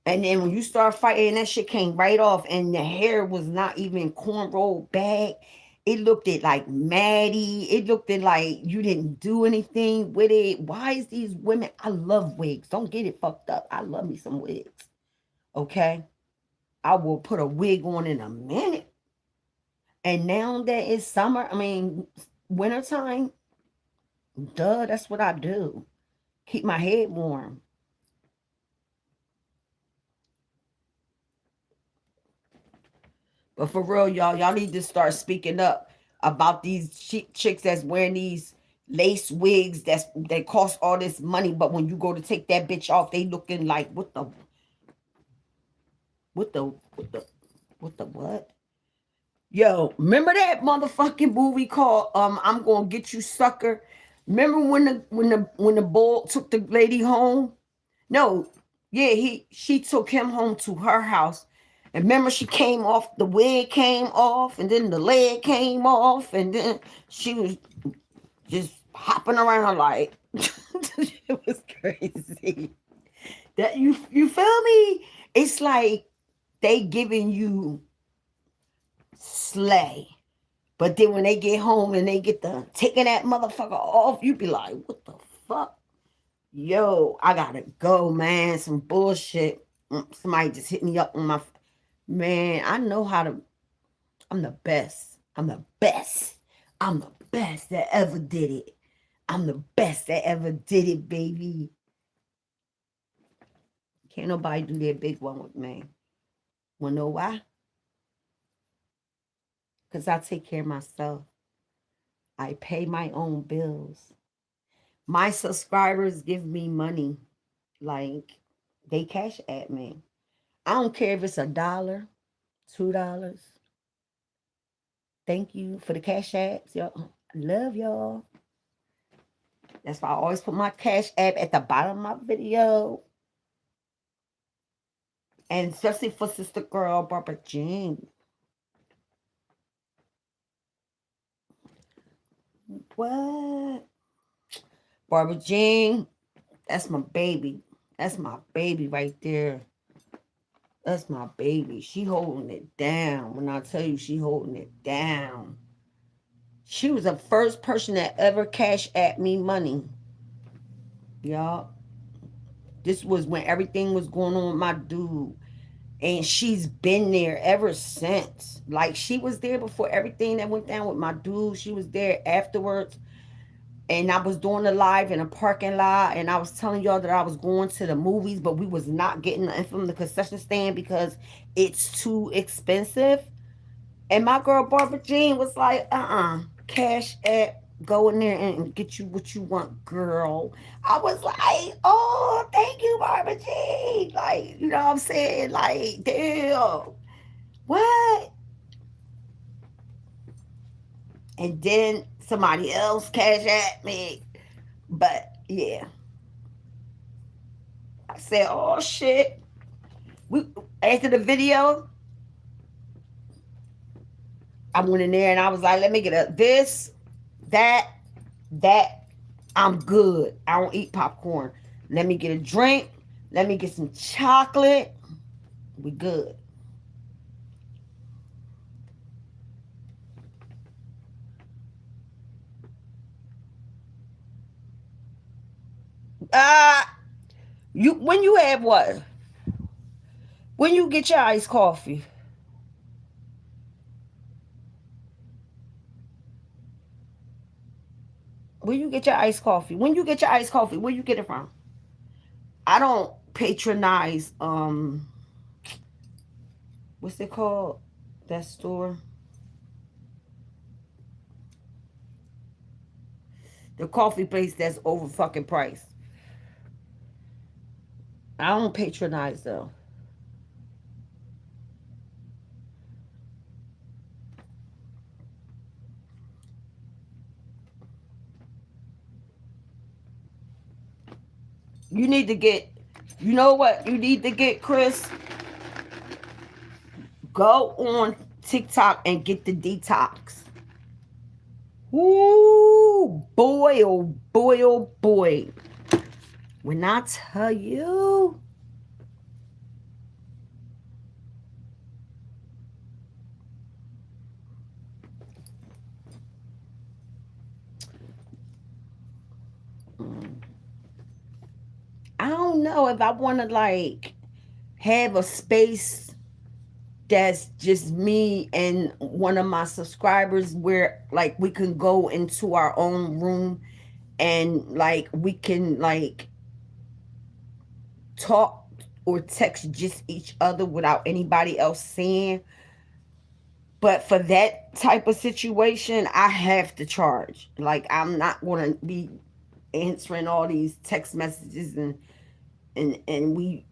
And then when you start fighting, that shit came right off. And the hair was not even cornrolled back. It looked it like Maddie. It looked it like you didn't do anything with it. Why is these women? I love wigs. Don't get it fucked up. I love me some wigs. Okay? I will put a wig on in a minute. And now that it's summer, I mean, wintertime, duh, that's what I do. Keep my head warm. But for real, y'all need to start speaking up about these chicks that's wearing these lace wigs that cost all this money. But when you go to take that bitch off, they looking like what the what the what the what? Yo, remember that motherfucking movie called I'm Gonna Get You Sucker? Remember when the bull took the lady home? No, yeah, she took him home to her house. And remember she came off, the wig came off, and then the leg came off, and then she was just hopping around like it was crazy. That you feel me? It's like they giving you slay. But then when they get home and they get the taking that motherfucker off, you be like, what the fuck? Yo, I gotta go, man. Some bullshit. Somebody just hit me up on my man. I know how to. I'm the best. I'm the best. I'm the best that ever did it. I'm the best that ever did it, baby. Can't nobody do that big one with me. Wanna know why? Because I take care of myself. I pay my own bills. My subscribers give me money. Like, they cash at me. I don't care if it's $1, $2. Thank you for the cash apps. Y'all. I love y'all. That's why I always put my cash app at the bottom of my video. And especially for sister girl Barbara Jean. What? Barbara Jean, that's my baby. That's my baby right there. That's my baby. She holding it down. When I tell you she holding it down. She was the first person that ever cashed at me money. Y'all. This was when everything was going on with my dude. And she's been there ever since. Like, she was there before everything that went down with my dude. She was there afterwards. And I was doing the live in a parking lot. And I was telling y'all that I was going to the movies, but we was not getting nothing from the concession stand because it's too expensive. And my girl Barbara Jean was like, cash app, go in there and get you what you want, girl. I was like, oh, thank you, Barbara Jean. Like, you know what I'm saying? Like, damn. What? And then somebody else cash at me. But yeah. I said, oh shit. We after the video, I went in there and I was like, let me get a this, that, that. I'm good. I don't eat popcorn. Let me get a drink. Let me get some chocolate. We good. Uh you when you have what? When you get your iced coffee? When you get your iced coffee? When you get your iced coffee, where you get it from? I don't patronize what's it called? That store? The coffee place that's over fucking price. I don't patronize though. You need to get, you know what you need to get, Chris? Go on TikTok and get the detox. Ooh, boy, oh boy, oh boy. When I tell you, I don't know if I want to like have a space that's just me and one of my subscribers where like we can go into our own room and like we can like talk or text just each other without anybody else seeing. But for that type of situation, I have to charge. Like, I'm not going to be answering all these text messages and we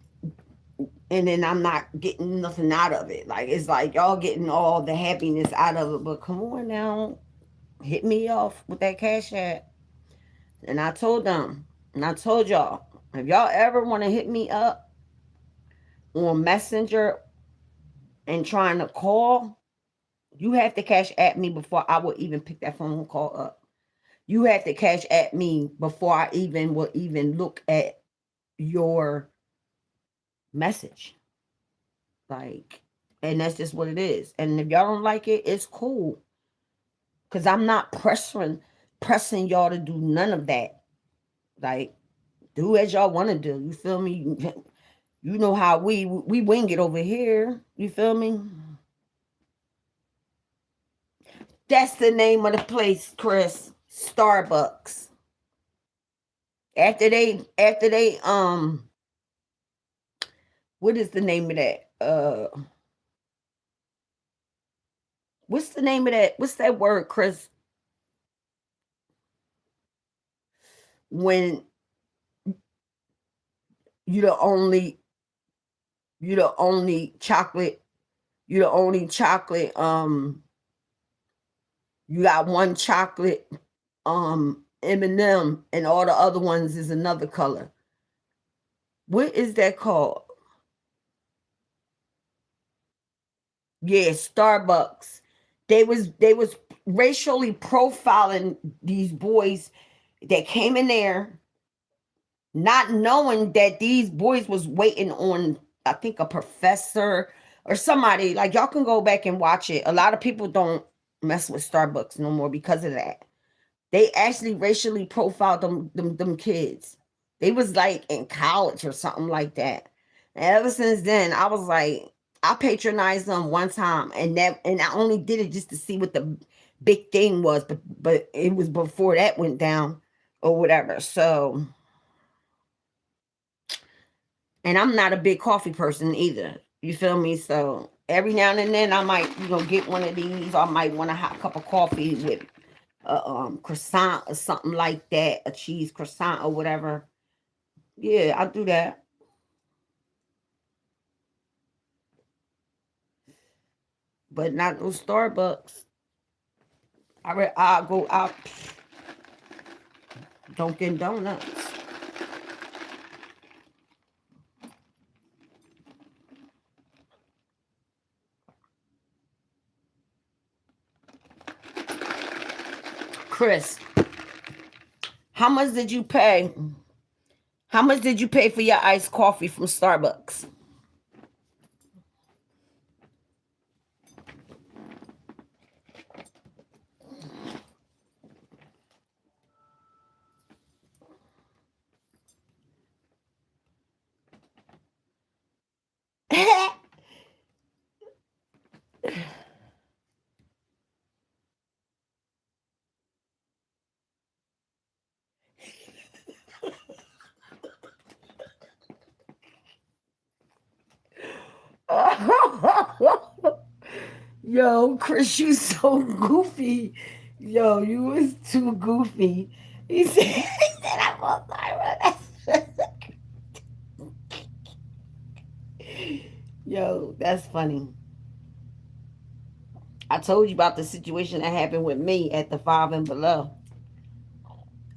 and then I'm not getting nothing out of it. Like, it's like y'all getting all the happiness out of it, but come on now, hit me off with that cash app. And I told them, and I told y'all, if y'all ever want to hit me up on Messenger and trying to call, you have to cash at me before I will even pick that phone call up. You have to cash at me before I even will even look at your message. Like, and that's just what it is. And if y'all don't like it, it's cool. Cause I'm not pressing y'all to do none of that. Like, do as y'all want to do. You feel me? You know how we wing it over here. You feel me? That's the name of the place, Chris. Starbucks. After they what is the name of that? What's the name of that? What's that word, Chris? When you the only you the only chocolate you the only chocolate you got one chocolate M&M and all the other ones is another color. What is that called? Yeah, Starbucks. They was racially profiling these boys that came in there, not knowing that these boys was waiting on, I think, a professor or somebody. Like, y'all can go back and watch it. A lot of people don't mess with Starbucks no more because of that. They actually racially profiled them kids. They was like in college or something like that. And ever since then, I was like, I patronized them one time, and I only did it just to see what the big thing was, but it was before that went down or whatever. So, and I'm not a big coffee person either. You feel me? So every now and then I might, get one of these. Or I might want a hot cup of coffee with a croissant or something like that, a cheese croissant or whatever. Yeah, I do that. But not no Starbucks. I go out Dunkin' Donuts. Chris, how much did you pay? How much did you pay for your iced coffee from Starbucks? Yo, Chris, you so goofy. Yo, you was too goofy. He said I'm on fire. Yo, that's funny. I told you about the situation that happened with me at the Five and Below.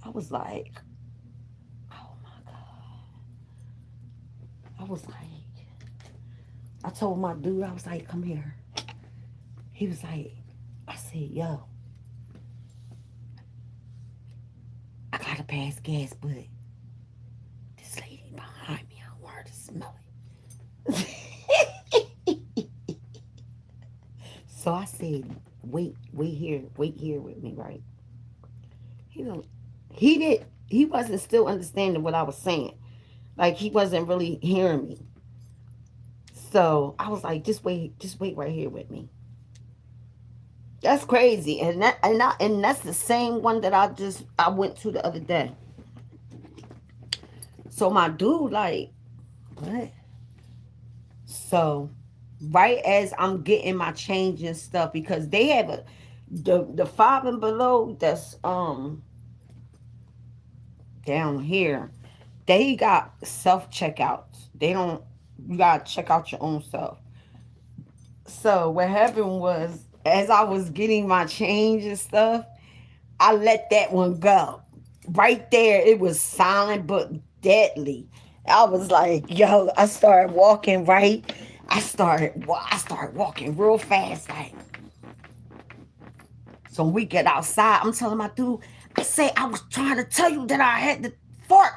I was like, oh my God. I was like, I told my dude, I was like, come here. He was like, I said, yo, I gotta pass gas, but this lady behind me, I want her to smell it. So I said, wait here with me, right? He don't, he wasn't still understanding what I was saying. Like, he wasn't really hearing me. So I was like, just wait right here with me. That's crazy, and that's the same one that I went to the other day. So my dude, like, what? So right as I'm getting my change and stuff, because they have the five and below that's down here, they got self checkouts. They don't, you gotta check out your own self. So what happened was, as I was getting my change and stuff, I let that one go. Right there, it was silent but deadly. I was like, yo, I started walking right. I started walking real fast, like. So when we get outside, I'm telling my dude, I say I was trying to tell you that I had the fart.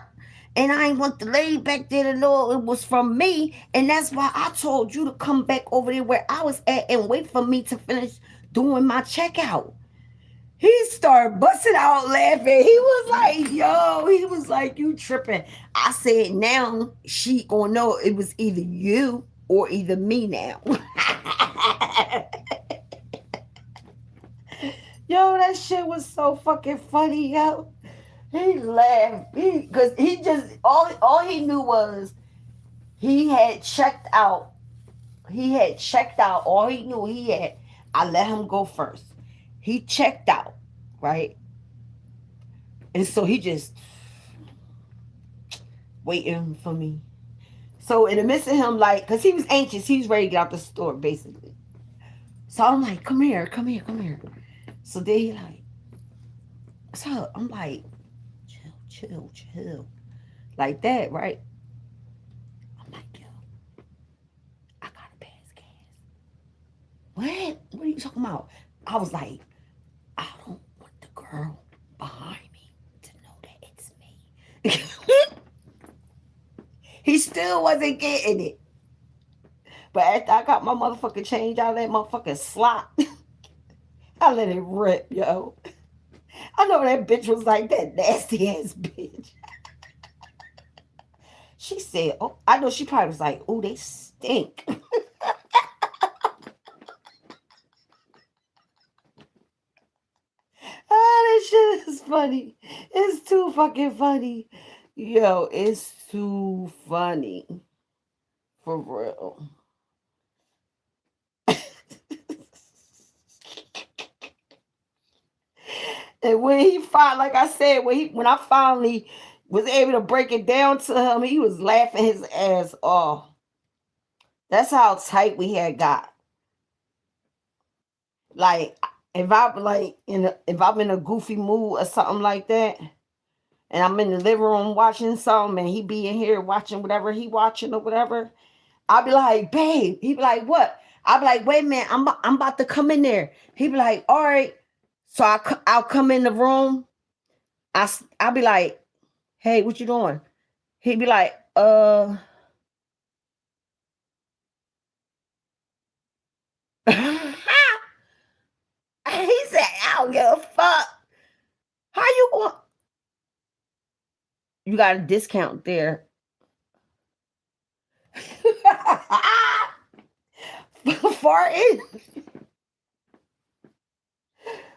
And I ain't want the lady back there to know it was from me. And that's why I told you to come back over there where I was at and wait for me to finish doing my checkout. He started busting out laughing. He was like, yo, he was like, you tripping. I said, now she gonna know it was either you or either me now. Yo, that shit was so fucking funny, yo. He laughed. Cause he just all he knew was he had checked out. He had checked out. All he knew he had. I let him go first. He checked out, right? And so he just waiting for me. So in the midst of him, like, cause he was anxious, he was ready to get out the store, basically. So I'm like, come here, come here, come here. So then he like, so I'm like, chill, chill, chill, like that, right? I'm like, yo, I gotta pass gas. What? What are you talking about? I was like, I don't want the girl behind me to know that it's me. He still wasn't getting it. But after I got my motherfucking change out of that motherfucking slot, I let it rip, yo. I know that bitch was like that nasty ass bitch. She said, oh, I know she probably was like, oh, they stink. Oh, that shit is funny. It's too fucking funny. Yo, it's too funny. For real. And when he finally, like I said, when I finally was able to break it down to him, he was laughing his ass off. That's how tight we had got. Like if I like if I'm in a goofy mood or something like that, and I'm in the living room watching something, and he be in here watching whatever he watching or whatever, I'll be like, babe. He be like, what? I'll be like, wait a minute, I'm about to come in there. He be like, all right. So I'll come in the room. I'll be like, hey, what you doing? He'd be like, he said, I don't give a fuck. How you going? You got a discount there. For farting.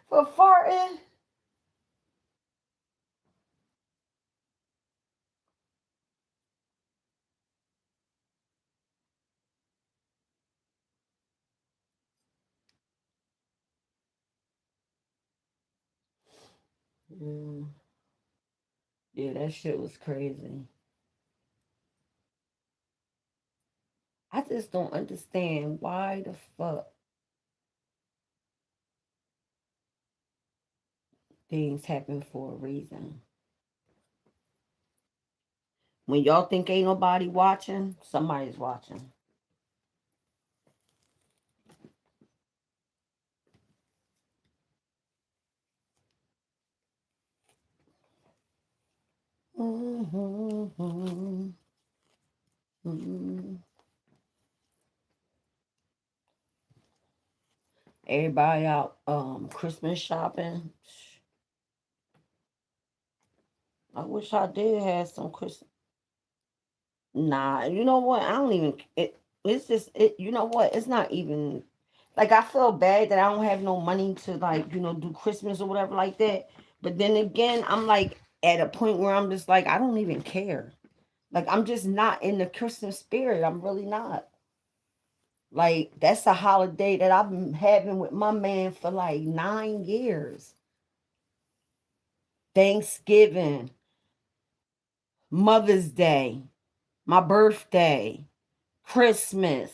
For farting. Mm, yeah, that shit was crazy. I just don't understand why the fuck things happen for a reason. When y'all think ain't nobody watching, somebody's watching. Mm-hmm. Mm-hmm. Everybody out Christmas shopping. I wish I did have some Christmas. Nah, you know what? I don't even. It's just it. You know what? It's not even like I feel bad that I don't have no money to like do Christmas or whatever like that. But then again, I'm like at a point where I'm just like I don't even care. Like, I'm just not in the Christmas spirit. I'm really not. Like, that's a holiday that I've been having with my man for like 9 years. Thanksgiving, Mother's Day, my birthday, Christmas,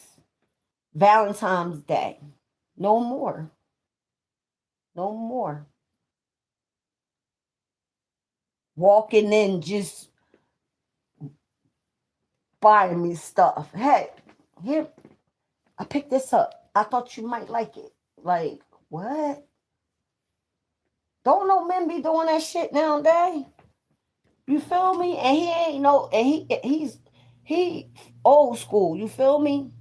Valentine's Day. No more. No more. Walking in just buying me stuff. Hey, here, I picked this up. I thought you might like it. Like, what? Don't no men be doing that shit nowadays. You feel me? And he ain't no, and he old school. You feel me?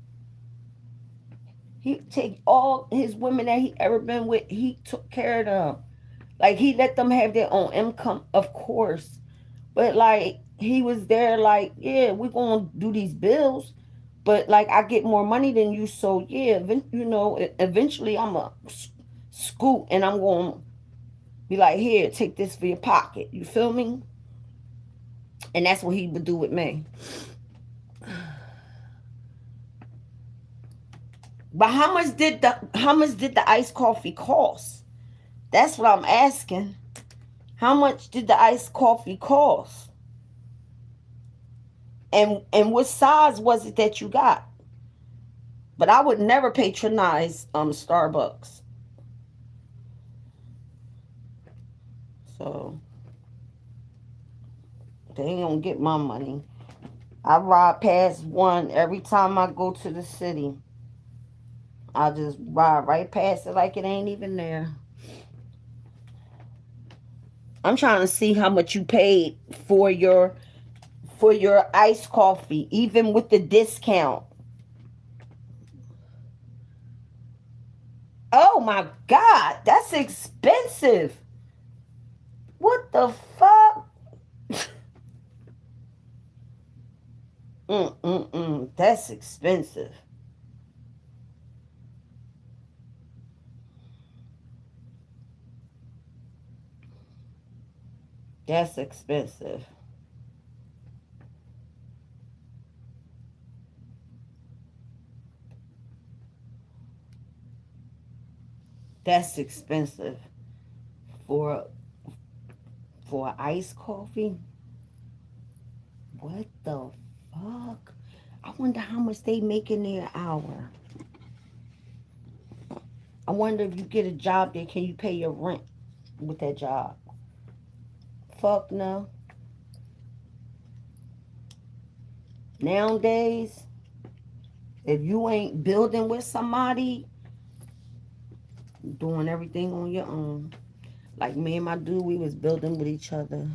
He take all his women that he ever been with. He took care of them. Like, he let them have their own income, of course. But like, he was there. Like, yeah, we're gonna do these bills. But like, I get more money than you, so yeah, eventually I'm a scoot, and I'm gonna be like, here, take this for your pocket. You feel me? And that's what he would do with me. But how much did the iced coffee cost? That's what I'm asking. How much did the iced coffee cost? And what size was it that you got? But I would never patronize Starbucks. So they ain't gonna get my money. I ride past one every time I go to the city. I just ride right past it like it ain't even there. I'm trying to see how much you paid for your iced coffee, even with the discount. Oh my God, that's expensive. What the fuck? That's expensive. That's expensive. That's expensive for for iced coffee. What the fuck? I wonder how much they make in their hour. I wonder if you get a job there, can you pay your rent with that job? Fuck no. Nowadays, if you ain't building with somebody, doing everything on your own. Like me and my dude, we was building with each other.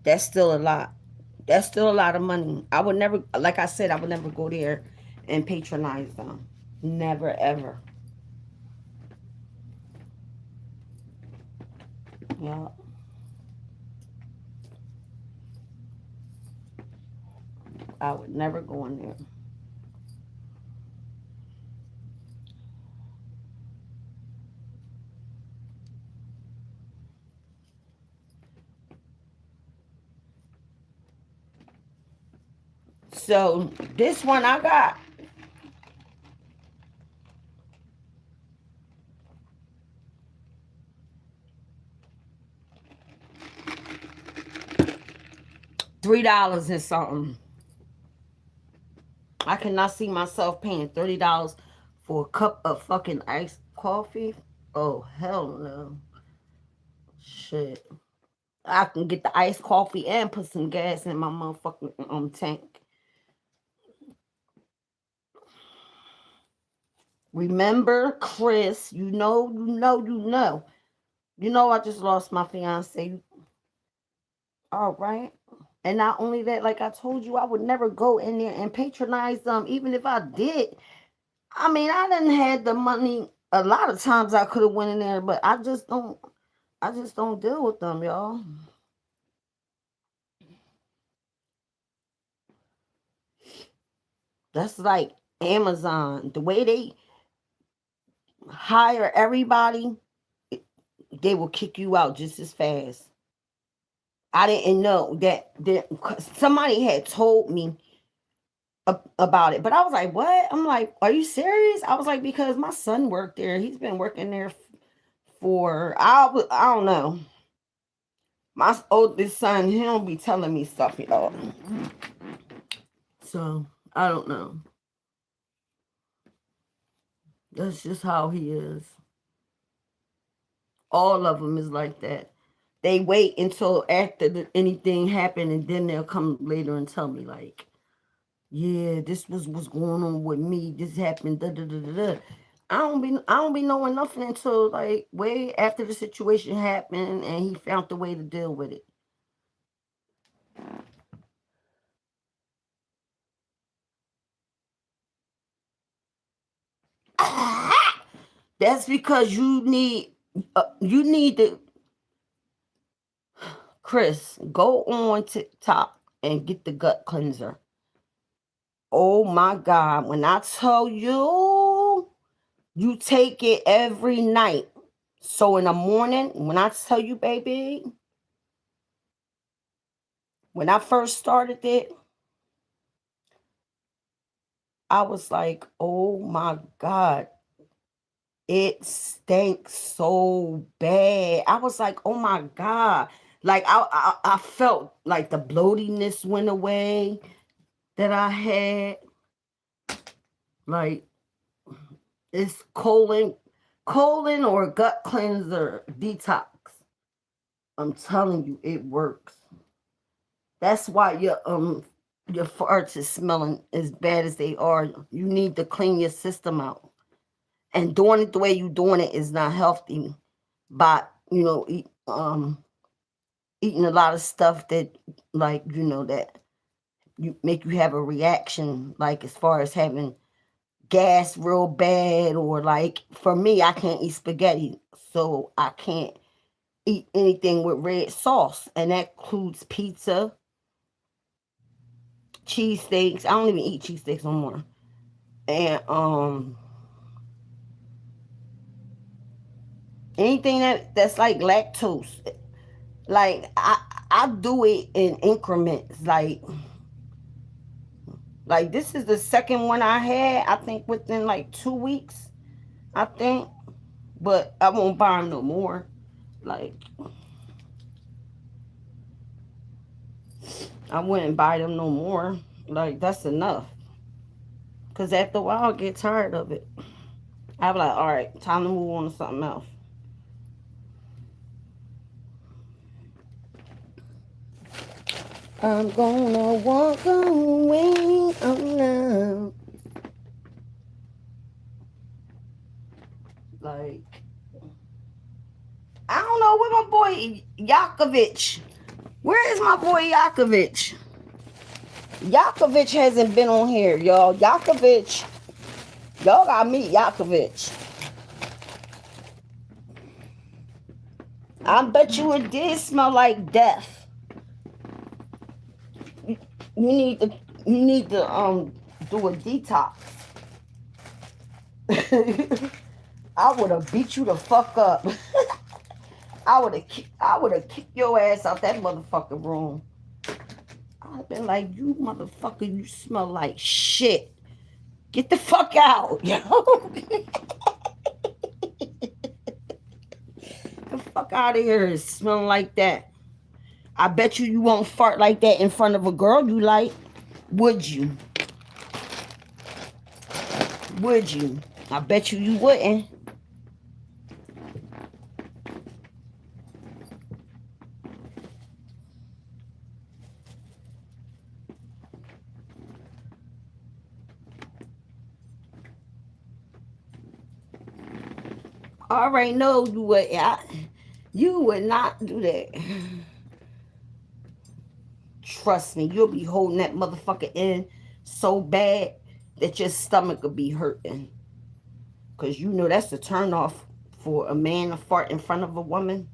That's still a lot. That's still a lot of money. I would never, like I said, I would never go there and patronize them. Never ever. Yeah. I would never go in there. So this one I got $3 and something. I cannot see myself paying $30 for a cup of fucking iced coffee. Oh hell no. Shit. I can get the iced coffee and put some gas in my motherfucking tank. Remember, Chris, you know. You know I just lost my fiance. All right. And not only that, like I told you, I would never go in there and patronize them, even if I did. I mean, I didn't have the money. A lot of times I could have went in there, but I just don't deal with them, y'all. That's like Amazon. The way they hire everybody, they will kick you out just as fast. I didn't know that somebody had told me about it, but I was like, "What?" I'm like, "Are you serious?" I was like, "Because my son worked there. He's been working there for I don't know. My oldest son, he don't be telling me stuff, y'all. So I don't know. That's just how he is. All of them is like that. They wait until after anything happened, and then they'll come later and tell me like, "Yeah, this was what's going on with me. This happened." Da da da da da. I don't be knowing nothing until like way after the situation happened and he found the way to deal with it. That's because you need to, Chris, go on TikTok and get the gut cleanser. Oh my God. When I tell you, you take it every night. So in the morning, when I tell you, baby, when I first started it, I was like, oh my God, it stinks so bad. I was like, oh my God. Like I felt like the bloatiness went away that I had. Like it's colon or gut cleanser detox. I'm telling you, it works. That's why your farts is smelling as bad as they are. You need to clean your system out. And doing it the way you doing it is not healthy. But eating a lot of stuff that like that you make you have a reaction, like as far as having gas real bad, or like for me, I can't eat spaghetti, so I can't eat anything with red sauce, and that includes pizza, cheesesteaks. I don't even eat cheesesteaks no more. And anything that's like lactose. Like I do it in increments. Like this is the second one I had. I think within like 2 weeks. I think, but I won't buy them no more. Like I wouldn't buy them no more. Like that's enough. Cause after a while, I'll get tired of it. I'll be like, all right, time to move on to something else. I'm gonna walk away. Oh no. Like I don't know where my boy Yakovich. Where is my boy Yakovich? Yakovich hasn't been on here, y'all. Yakovich, y'all gotta meet Yakovich. I bet you it did smell like death. You, you need to you need to do a detox. I would have beat you the fuck up. I would have kicked your ass out that motherfucking room. I'd have been like, you motherfucker, you smell like shit. Get the fuck out, yo. The fuck out of here is smelling like that. I bet you won't fart like that in front of a girl you like. Would you? Would you? I bet you wouldn't. I already know you would. You would not do that. Trust me, you'll be holding that motherfucker in so bad that your stomach will be hurting. Cause you know that's a turn off for a man to fart in front of a woman.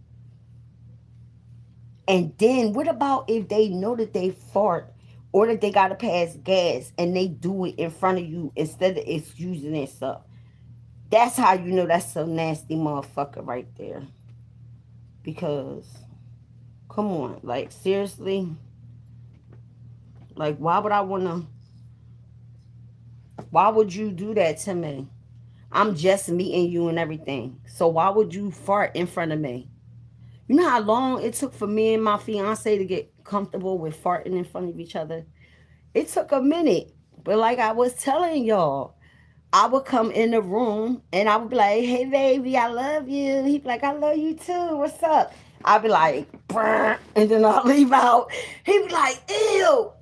And then what about if they know that they fart or that they gotta pass gas and they do it in front of you instead of excusing themselves? That's how you know that's a nasty motherfucker right there. Because Come on, like seriously, like why would I wanna? Why would you do that to me? I'm just meeting you and everything. So why would you fart in front of me? You know how long it took for me and my fiance to get comfortable with farting in front of each other? It took a minute. But like I was telling y'all, I would come in the room and I would be like, hey baby, I love you. He'd be like, I love you too. What's up? I'd be like, brr, and then I'll leave out. He'd be like, ew,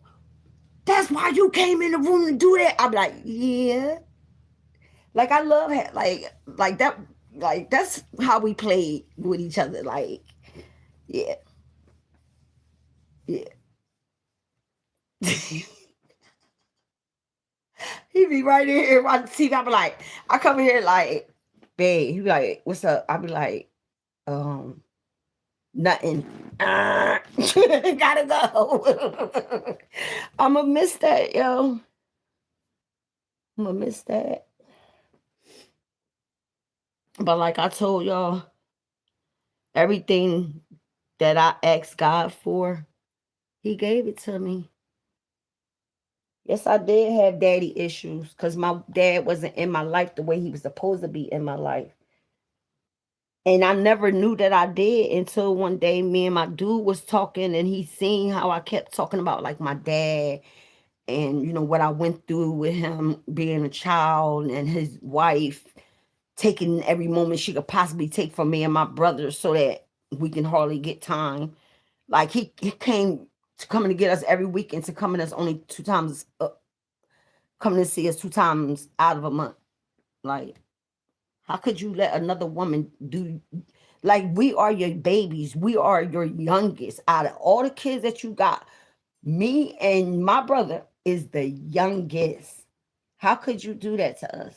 that's why you came in the room to do that. I'd be like, yeah. Like I love like that, like that's how we played with each other. Like, yeah, yeah. He be right in here watching TV. I be like, I come in here like, babe. He be like, what's up? I be like, um, nothing. Gotta go. I'ma miss that, yo. I'ma miss that. But like I told y'all, everything that I asked God for, He gave it to me. Yes, I did have daddy issues because my dad wasn't in my life the way he was supposed to be in my life. And I never knew that I did until one day me and my dude was talking and he seen how I kept talking about like my dad and you know what I went through with him being a child and his wife taking every moment she could possibly take from me and my brother so that we can hardly get time. Like he came to coming to get us every weekend to coming us only two times coming to see us two times out of a month. Like, how could you let another woman do like we are your babies? We are your youngest. Out of all the kids that you got, me and my brother is the youngest. How could you do that to us?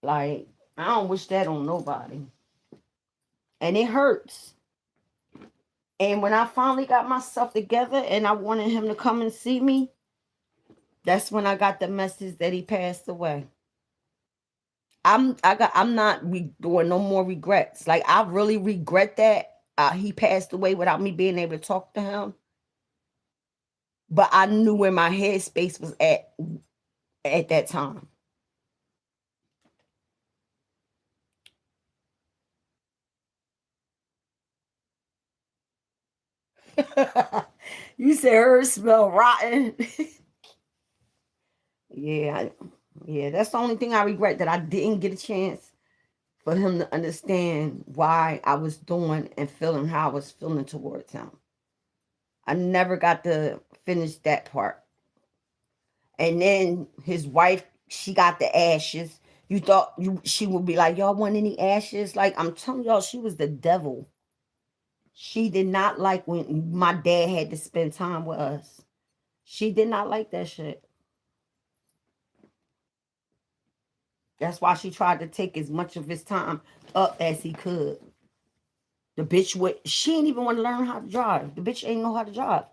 Like, I don't wish that on nobody. And it hurts. And when I finally got myself together and I wanted him to come and see me, that's when I got the message that he passed away. I'm not doing no more regrets. Like I really regret that he passed away without me being able to talk to him. But I knew where my headspace was at that time. You said hers smell rotten. Yeah, yeah. That's the only thing I regret that I didn't get a chance for him to understand why I was doing and feeling how I was feeling towards him. I never got to finish that part. And then his wife, she got the ashes. You thought she would be like, y'all want any ashes? Like I'm telling y'all, she was the devil. She did not like when my dad had to spend time with us. She did not like that shit. That's why she tried to take as much of his time up as he could. The bitch would, she ain't even want to learn how to drive. The bitch ain't know how to drive.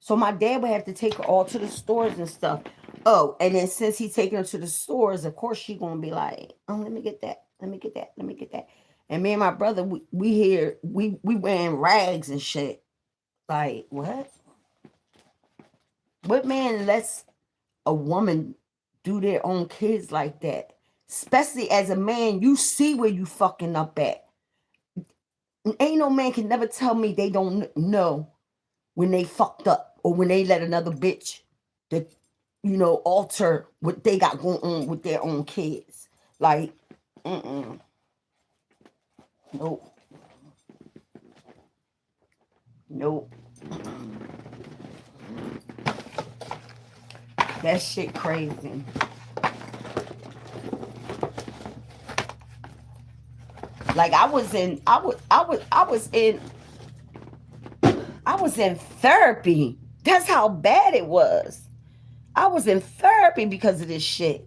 So my dad would have to take her all to the stores and stuff. Oh, and then since he taking her to the stores, of course she gonna be like, oh, let me get that, let me get that, let me get that. And me and my brother, we here, we wearing rags and shit. Like what? What man lets a woman do their own kids like that? Especially as a man, you see where you fucking up at. Ain't no man can never tell me they don't know when they fucked up or when they let another bitch that alter what they got going on with their own kids. Like, nope, nope. That shit crazy. Like I was in therapy. That's how bad it was. I was in therapy because of this shit.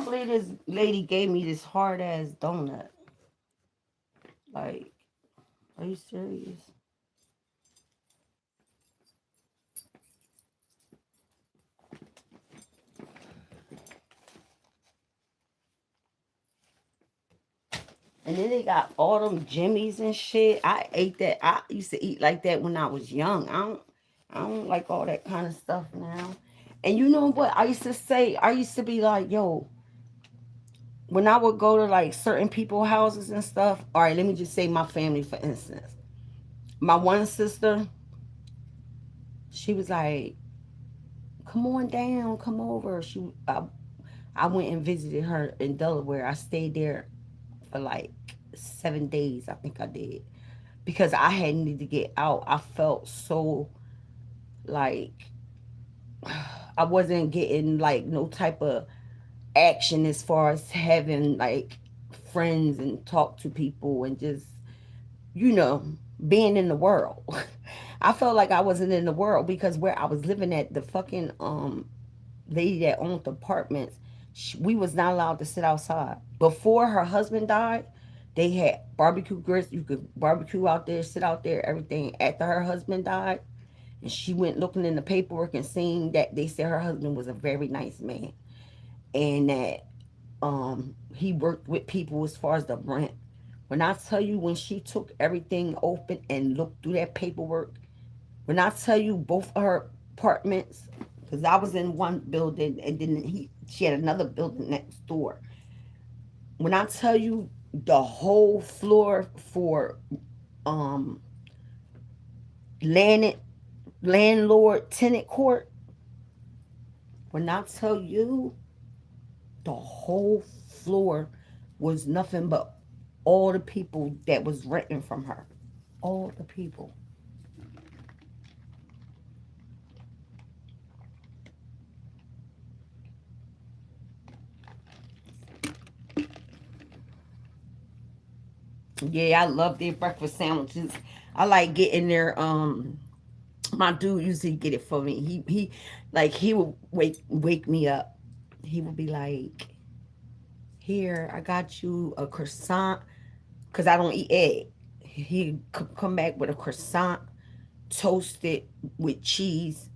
can't believe this lady gave me this hard ass donut. Like, are you serious? And then they got all them jimmies and shit. I ate that. I used to eat like that when I was young. I don't like all that kind of stuff now. And you know what? I used to say, I used to be like, yo, when I would go to like certain people's houses and stuff. All right, let me just say my family for instance. My one sister, she was like, "Come on down, come over." I went and visited her in Delaware. I stayed there for like 7 days. I think I did because I had needed to get out. I felt so like I wasn't getting like no type of action as far as having like friends and talk to people and just you know being in the world. I felt like I wasn't in the world because where I was living at the fucking lady that owned the apartments, we was not allowed to sit outside. Before her husband died, they had barbecue grills. You could barbecue out there, sit out there, everything. After her husband died, and she went looking in the paperwork and seeing that they said her husband was a very nice man and that he worked with people as far as the rent. When I tell you, when she took everything open and looked through that paperwork, when I tell you both of her apartments, because I was in one building and then she had another building next door. When I tell you the whole floor for um landed landlord tenant court, when I tell you the whole floor was nothing but all the people that was renting from her. All the people. Yeah, I love their breakfast sandwiches. I like getting their my dude usually get it for me. He like he would wake me up. He would be like, "Here, I got you a croissant cuz I don't eat egg." He come back with a croissant toasted with cheese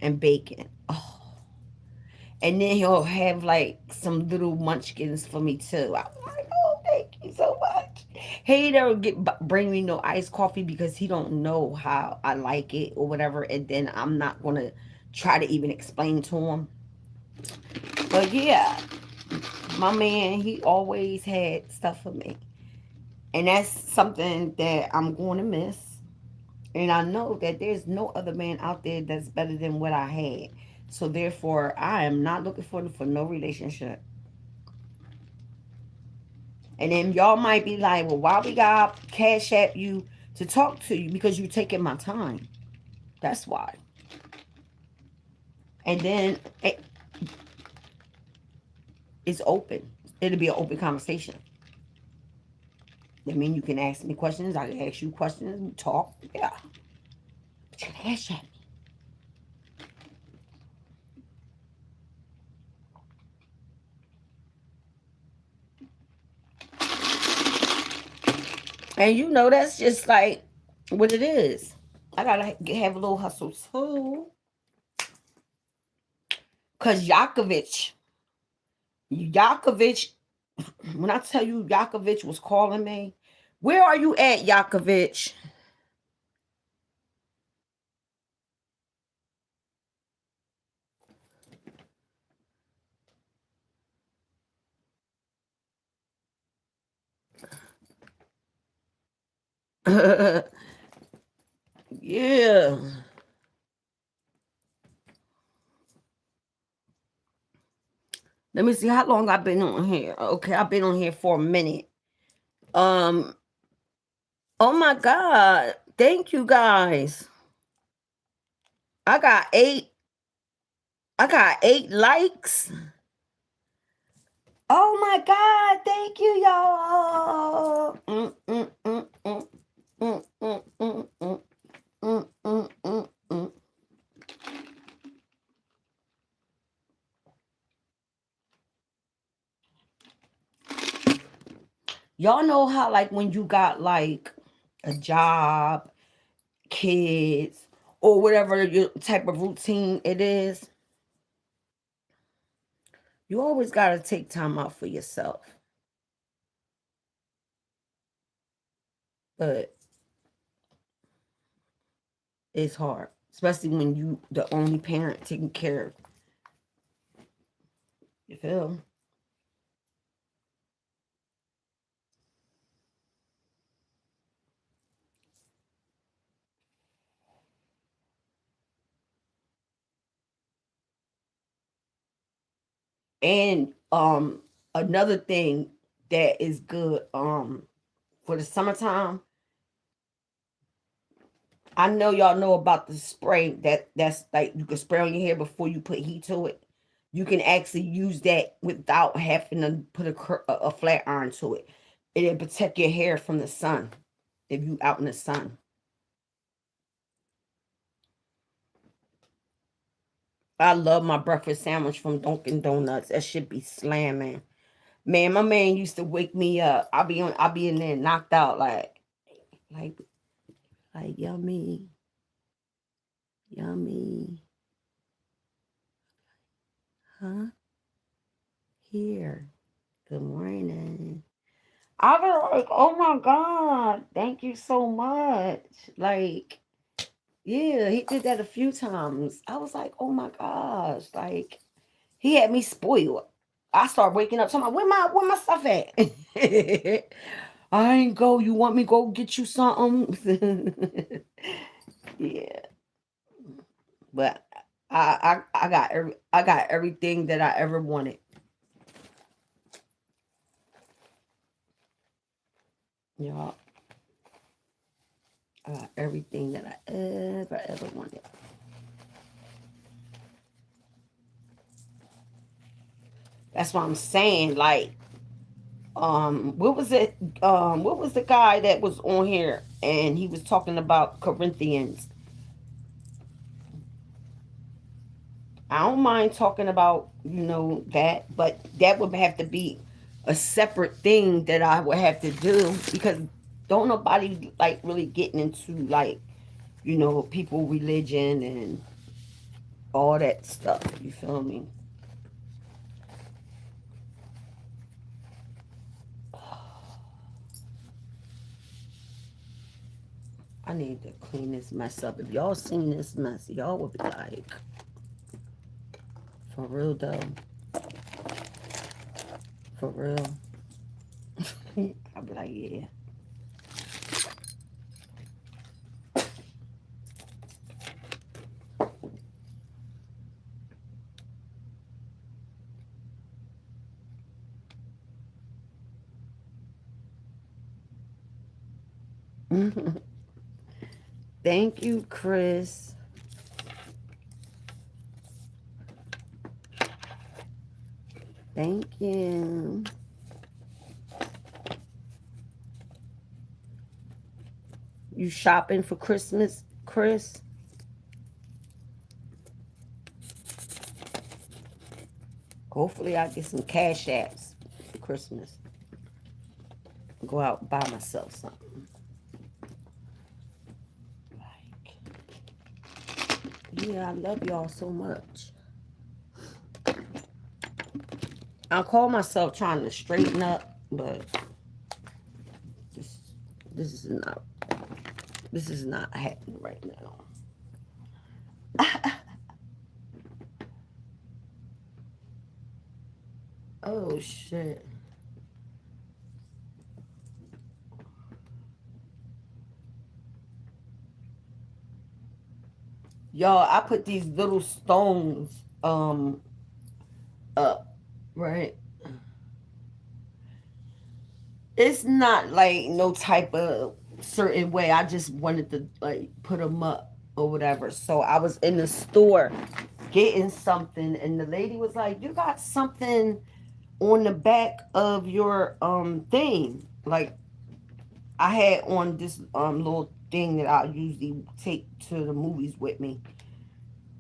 and bacon. Oh, and then he'll have like some little munchkins for me too. I'm like, oh, thank you so much. He never bring me no iced coffee because he don't know how I like it or whatever, and then I'm not gonna try to even explain to him. But yeah, my man, he always had stuff for me, and that's something that I'm going to miss. And I know that there's no other man out there that's better than what I had. So therefore, I am not looking for no relationship. And then y'all might be like, well, why we got cash at you to talk to you? Because you taking my time. That's why. And then it's open. It'll be an open conversation. I mean, you can ask me questions. I can ask you questions. We talk. Yeah. But you can cash at me. And you know, that's just like what it is. I gotta have a little hustle too. Cause Yakovich, when I tell you Yakovich was calling me, where are you at, Yakovich? Yeah. Let me see how long I've been on here. Okay, I've been on here for a minute. Um, oh my God. Thank you guys. I got eight. I got 8 likes. Oh my God. Thank you, y'all. Mm, mm, mm, mm, mm, mm, mm, mm. Y'all know how like when you got like a job, kids, or whatever your type of routine it is, you always got to take time out for yourself. But it's hard, especially when you the only parent taking care of. You feel? And another thing that is good for the summertime, I know y'all know about the spray that's like you can spray on your hair before you put heat to it. You can actually use that without having to put a flat iron to it. It'll protect your hair from the sun if you out in the sun. I love my breakfast sandwich from Dunkin' Donuts. That should be slamming. Man, my man used to wake me up. I'll be in there knocked out like like yummy, yummy. Huh? Here. Good morning. I was like, oh my God, thank you so much. Like, yeah, he did that a few times. I was like, oh my gosh, like he had me spoiled. I start waking up talking about where my stuff at? I ain't go. You want me to go get you something? Yeah, but I got everything that I ever wanted. Y'all, I got everything that I ever wanted. That's what I'm saying. Like, what was it? What was the guy that was on here and he was talking about Corinthians? I don't mind talking about, that, but that would have to be a separate thing that I would have to do because don't nobody like really getting into like, people religion and all that stuff. You feel me? I need to clean this mess up. If y'all seen this mess, y'all would be like, for real though, for real. I'll be like, yeah. Thank you, Chris. Thank you. You shopping for Christmas, Chris? Hopefully I get some cash apps for Christmas. Go out and buy myself something. Like, yeah, I love y'all so much. I call myself trying to straighten up, but this this is not this is not happening right now. Oh shit. Y'all, I put these little stones up, right? It's not like no type of certain way. I just wanted to like put them up or whatever. So I was in the store getting something and the lady was like, "You got something on the back of your thing." Like I had on this little thing that I usually take to the movies with me.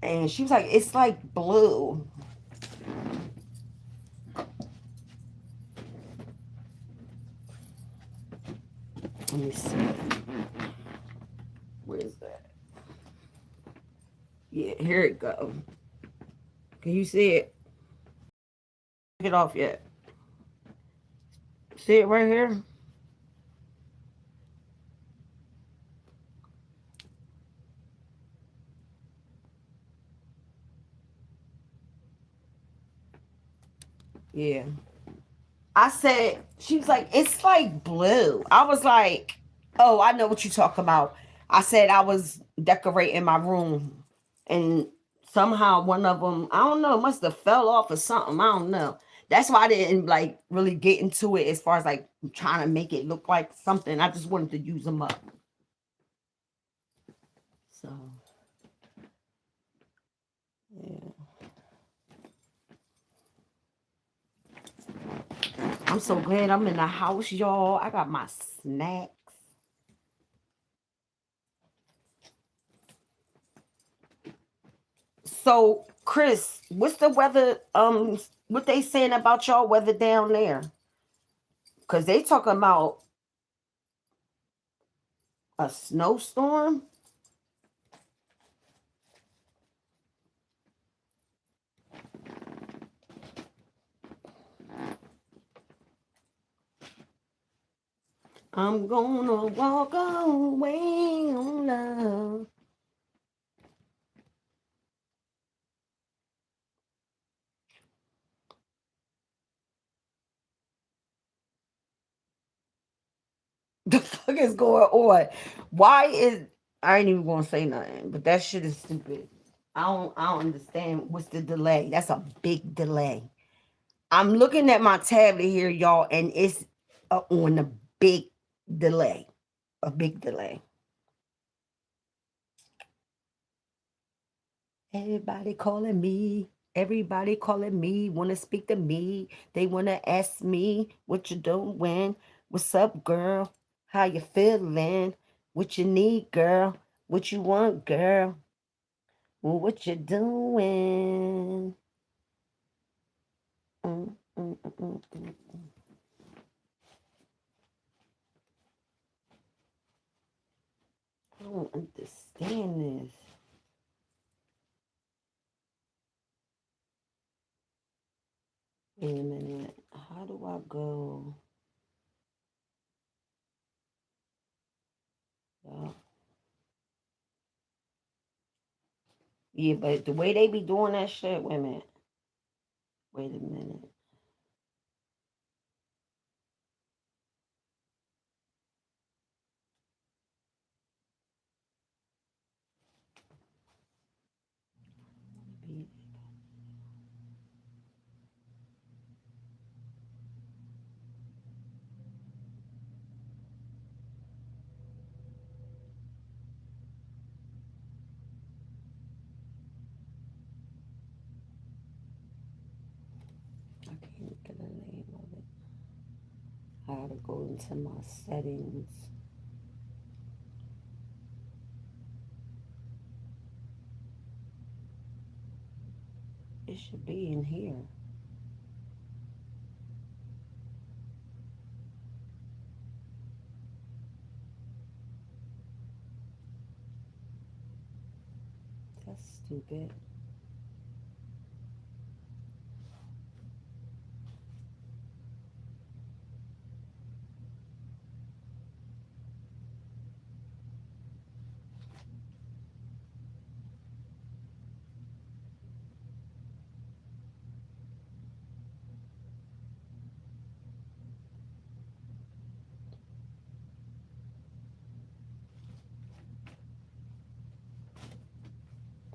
And she was like, "It's like blue." Let me see. Where is that? Yeah, here it go. Can you see it? Take it off yet? See it right here? Yeah. I said, she was like, it's like blue. I was like, oh, I know what you talk about. I said I was decorating my room and somehow one of them, I don't know, must have fell off or something. I don't know. That's why I didn't like really get into it as far as like trying to make it look like something. I just wanted to use them up. So, yeah. I'm so glad I'm in the house, y'all. I got my snacks. So, Chris, what's the weather? What they saying about y'all weather down there? Cause they talking about a snowstorm. I'm gonna walk away on love. The fuck is going on? Why is I ain't even gonna say nothing, but that shit is stupid. I don't understand what's the delay. That's a big delay. I'm looking at my tablet here, y'all, and it's on a big delay. A big delay. Everybody calling me. Everybody calling me. Wanna speak to me. They wanna ask me what you doing. What's up, girl? How you feeling? What you need, girl? What you want, girl? Well, what you doing? Mm, mm, mm, mm, mm. I don't understand this. Wait a minute. How do I go? Yeah, yeah, but the way they be doing that shit, wait a minute. Wait a minute. I can't get a name of it. I gotta go into my settings. It should be in here. That's stupid.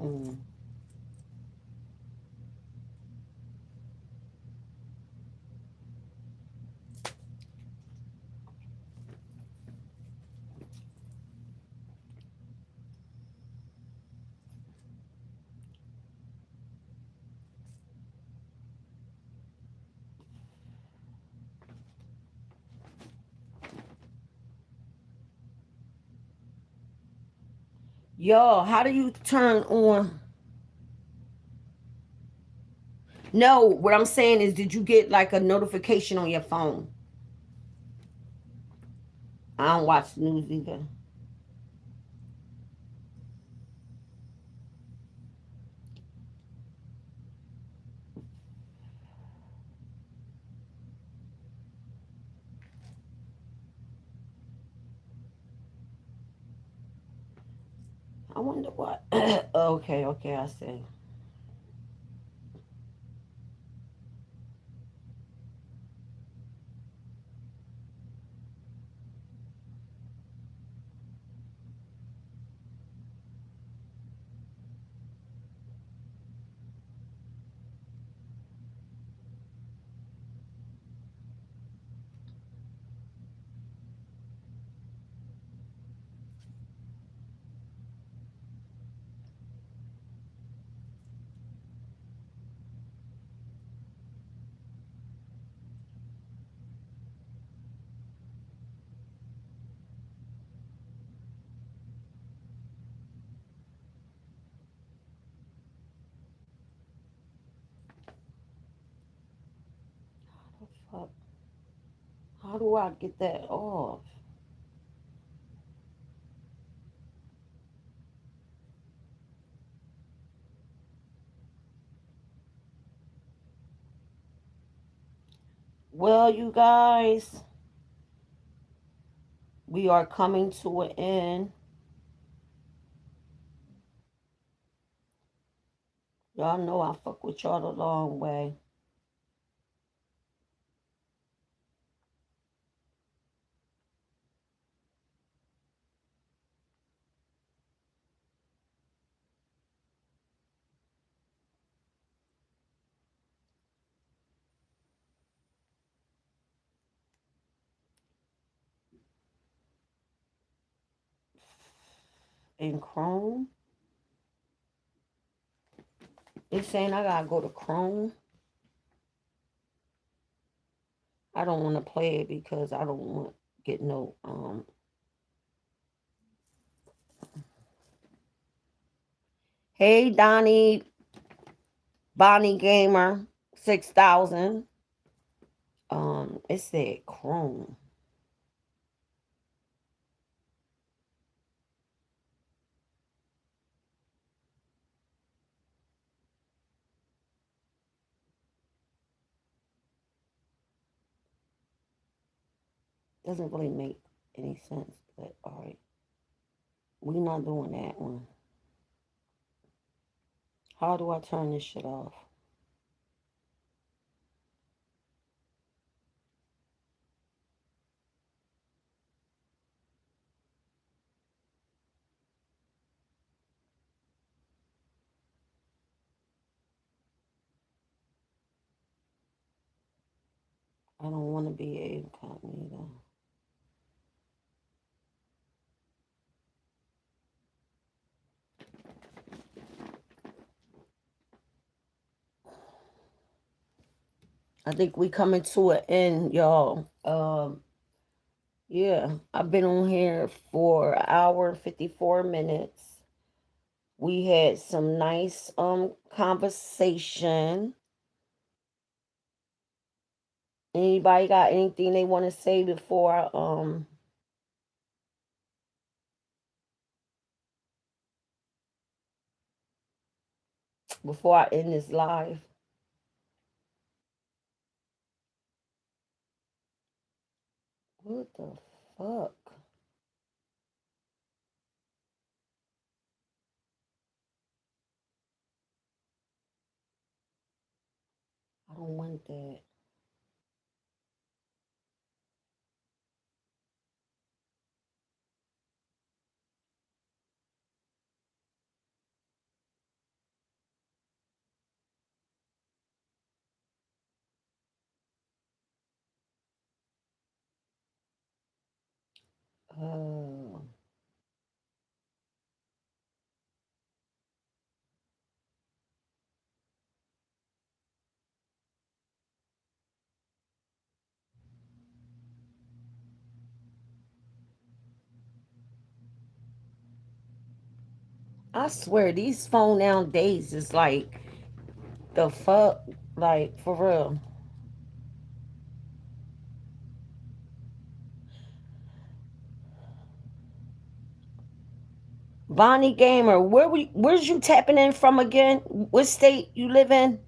Mm. Yo, how do you turn on? No, what I'm saying is, did you get like a notification on your phone? I don't watch the news either. I wonder what. Okay, okay, I see. Fuck. How do I get that off? Well, you guys, we are coming to an end. Y'all know I fuck with y'all the long way. In Chrome, it's saying I gotta go to Chrome. I don't want to play it because I don't want get no Hey Donnie, Bonnie Gamer 6000. It said Chrome. Doesn't really make any sense, but all right. We not doing that one. How do I turn this shit off? I don't want to be incognito. I think we coming to an end, y'all. Yeah, I've been on here for an hour and 54 minutes. We had some nice conversation. Anybody got anything they want to say before I end this live? What the fuck? I don't want that. Uh, I swear these phone nowadays is like the fuck, like for real. Bonnie Gamer, where's you tapping in from again? What state you live in?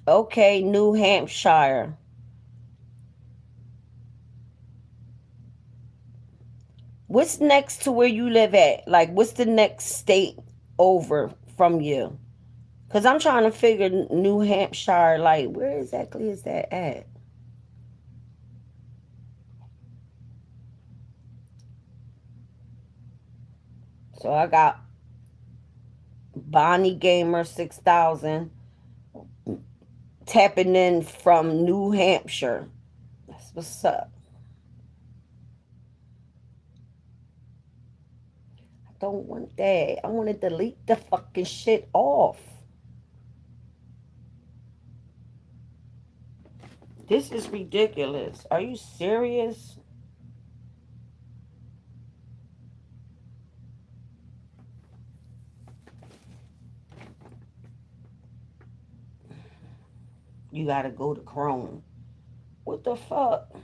Okay, New Hampshire. What's next to where you live at? Like, what's the next state over from you? Because I'm trying to figure New Hampshire, like, where exactly is that at? So I got Bonnie Gamer 6000 tapping in from New Hampshire. That's what's up. I don't want that. I want to delete the fucking shit off. This is ridiculous. Are you serious? You gotta go to Chrome. What the fuck?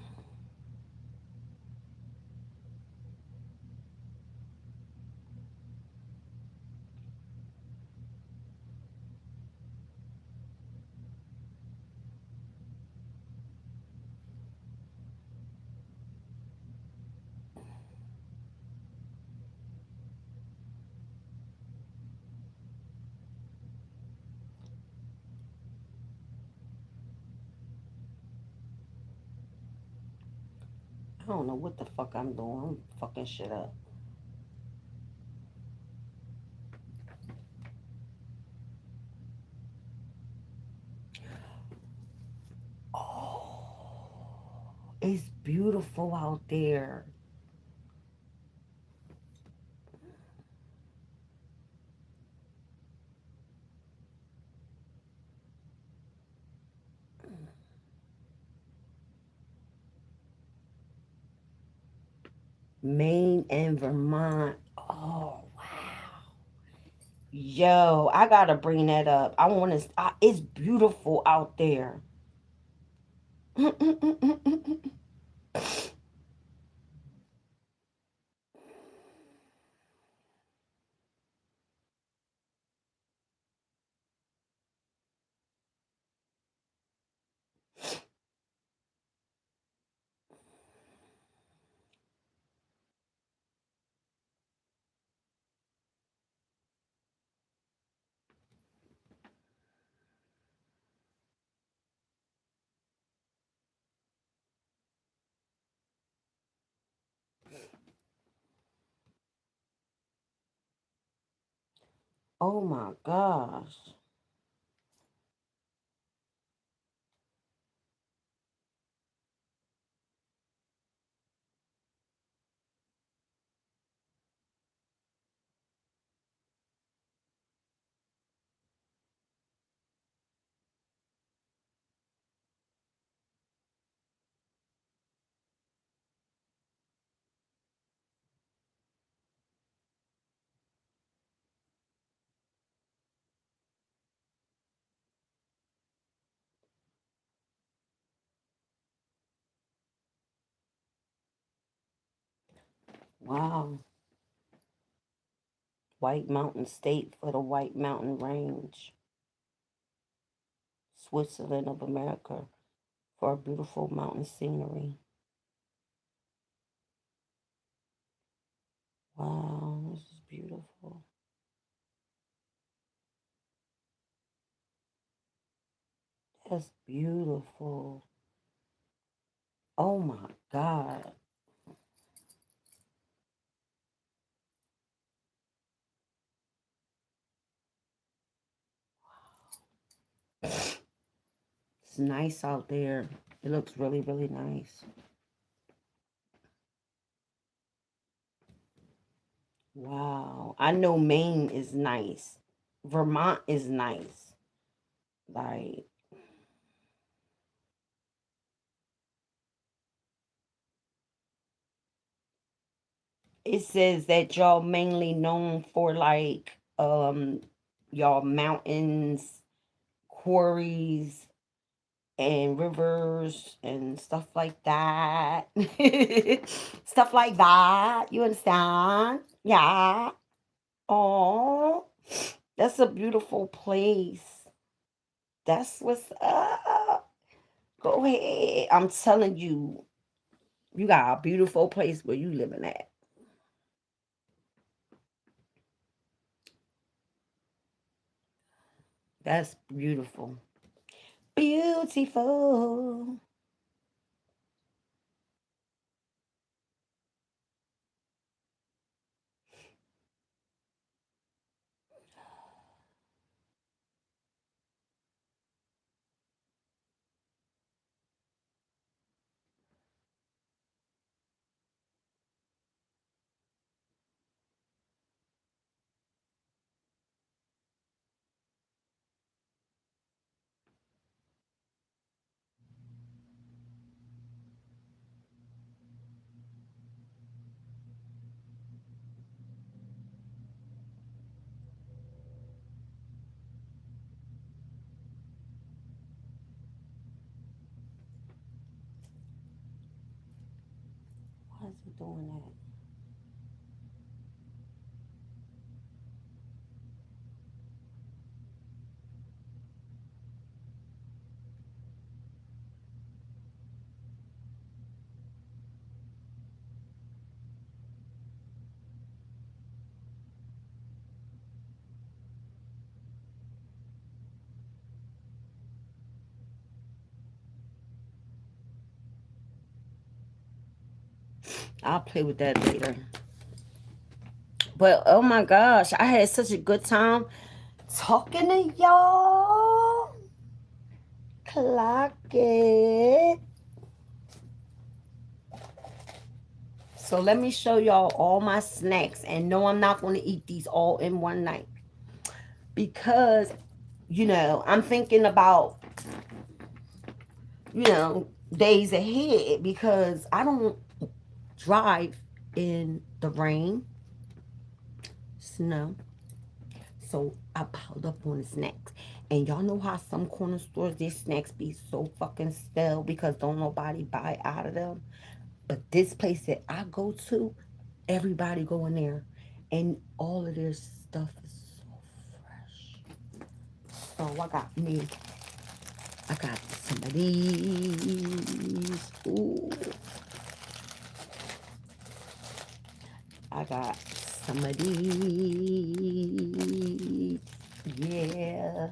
I don't know what the fuck I'm doing. I'm fucking shit up. Oh, it's beautiful out there. Maine and Vermont. Oh, yo, I gotta bring that up. I want to. It's beautiful out there. Oh my gosh. Wow. White Mountain State for the White Mountain Range. Switzerland of America for beautiful mountain scenery. Wow, this is beautiful. That's beautiful. Oh my God. It's nice out there. It looks really, really nice. Wow. I know Maine is nice. Vermont is nice. Like, it says that y'all mainly known for like y'all mountains, quarries, and rivers and stuff like that. Stuff like that. You understand? Yeah. Oh, that's a beautiful place. That's what's up. Go ahead. I'm telling you, you got a beautiful place where you living at. That's beautiful. Beautiful. Why is it doing that? I'll play with that later. But oh my gosh, I had such a good time talking to y'all. Clock it. So let me show y'all all my snacks. And no, I'm not going to eat these all in one night. Because, I'm thinking about, days ahead. Because I don't drive in the rain, snow. So I piled up on the snacks. And y'all know how some corner stores, their snacks be so fucking stale because don't nobody buy out of them. But this place that I go to, everybody go in there. And all of their stuff is so fresh. So I got some of these. Ooh. I got some of these. Yeah.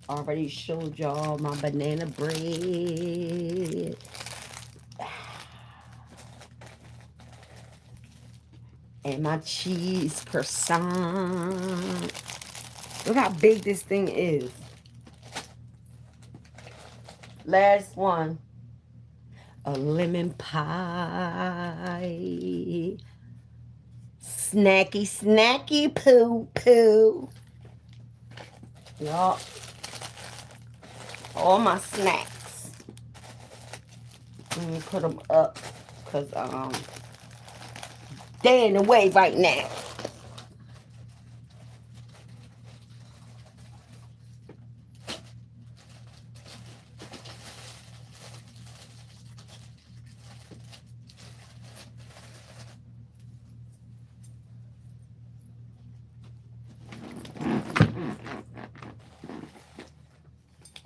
Already showed y'all my banana bread. And my cheese croissant. Look how big this thing is. Last one. A lemon pie. Snacky, snacky, poo, poo. Yup. All my snacks. Let me put them up. Because, they're in the way right now.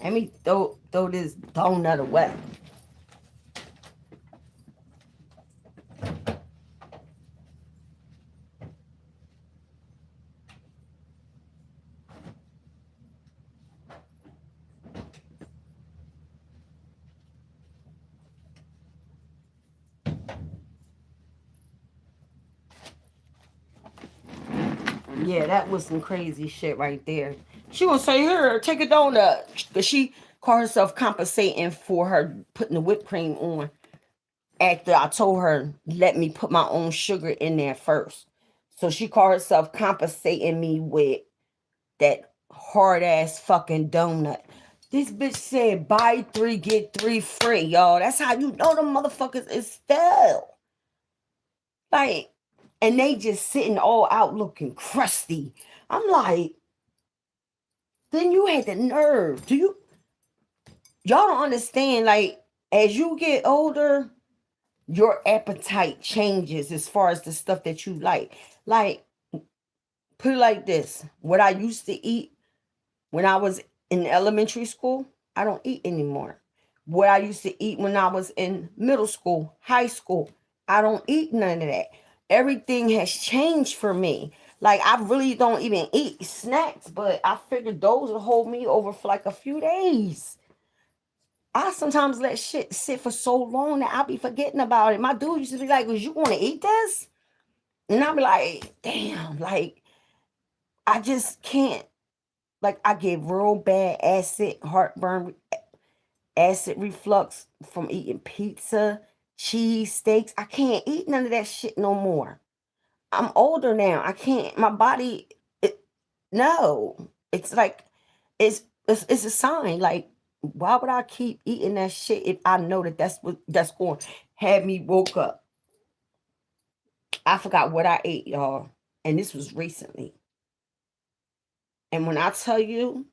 Let me throw this donut away. Yeah, that was some crazy shit right there. She gonna say, "Here, take a donut," because she called herself compensating for her putting the whipped cream on. After I told her, let me put my own sugar in there first, so she called herself compensating me with that hard ass fucking donut. This bitch said, "Buy three get three free," y'all. That's how you know the motherfuckers is stale. Like, and they just sitting all out looking crusty. I'm like, then you had the nerve. Y'all don't understand, like, as you get older, your appetite changes as far as the stuff that you like. Like, put it like this. What I used to eat when I was in elementary school, I don't eat anymore. What I used to eat when I was in middle school, high school, I don't eat none of that. Everything has changed for me. Like, I really don't even eat snacks, but I figured those will hold me over for like a few days. I sometimes let shit sit for so long that I'll be forgetting about it. My dude used to be like, "Was you want to eat this?" And I'll be like, damn, like, I just can't. Like, I get real bad acid, heartburn, acid reflux from eating pizza, cheese, steaks. I can't eat none of that shit no more. I'm older now. I can't. My body, no. It's like, it's a sign. Like, why would I keep eating that shit if I know that that's going to have me woke up? I forgot what I ate, y'all. And this was recently. And when I tell you,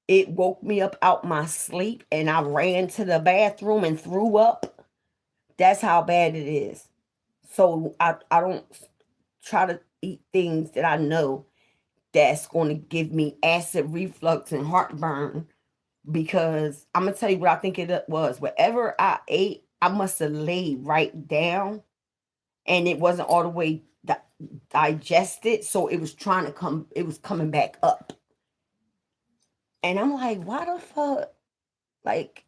it woke me up out my sleep and I ran to the bathroom and threw up. That's how bad it is. So I don't try to eat things that I know that's going to give me acid reflux and heartburn, because I'm going to tell you what I think it was. Whatever I ate, I must have laid right down and it wasn't all the way digested. So it was trying to come, it was coming back up. And I'm like, why the fuck? Like,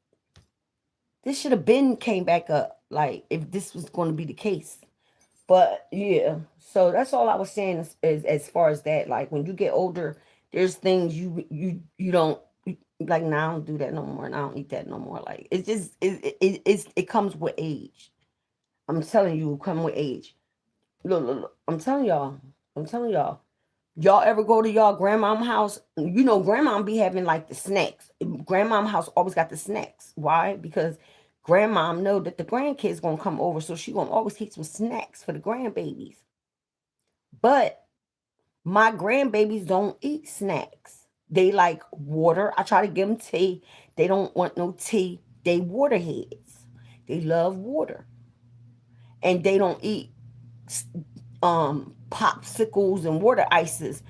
this should have been came back up. Like, if this was going to be the case. But yeah, so that's all I was saying is as far as that. Like, when you get older, there's things you don't like. Now I don't do that no more, and I don't eat that no more. Like, it's just it comes with age. I'm telling you, it come with age. Look. I'm telling y'all. Y'all ever go to y'all grandmom house? You know, grandmom be having like the snacks. Grandmom house always got the snacks. Why? Because grandmom know that the grandkids gonna come over, so she gonna always keep some snacks for the grandbabies. But my grandbabies don't eat snacks. They like water. I try to give them tea. They don't want no tea. They water heads. They love water, and they don't eat popsicles and water ices.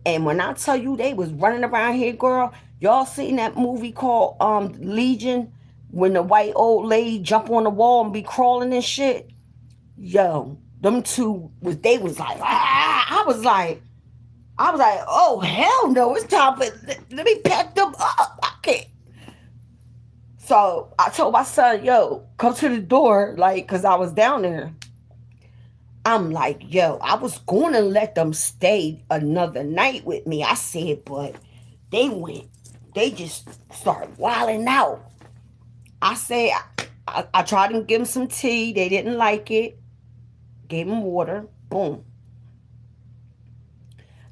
And when I tell you they was running around here, girl, y'all seen that movie called Legion, when the white old lady jump on the wall and be crawling and shit? Yo, them two was, they was like, ah! I was like, oh hell no, it's time for, let me pack them up. I can't. So I told my son, yo, come to the door, like, cause I was down there. I'm like, yo, I was going to let them stay another night with me. I said, but they just started wilding out. I said, I tried to give them some tea. They didn't like it. Gave them water. Boom.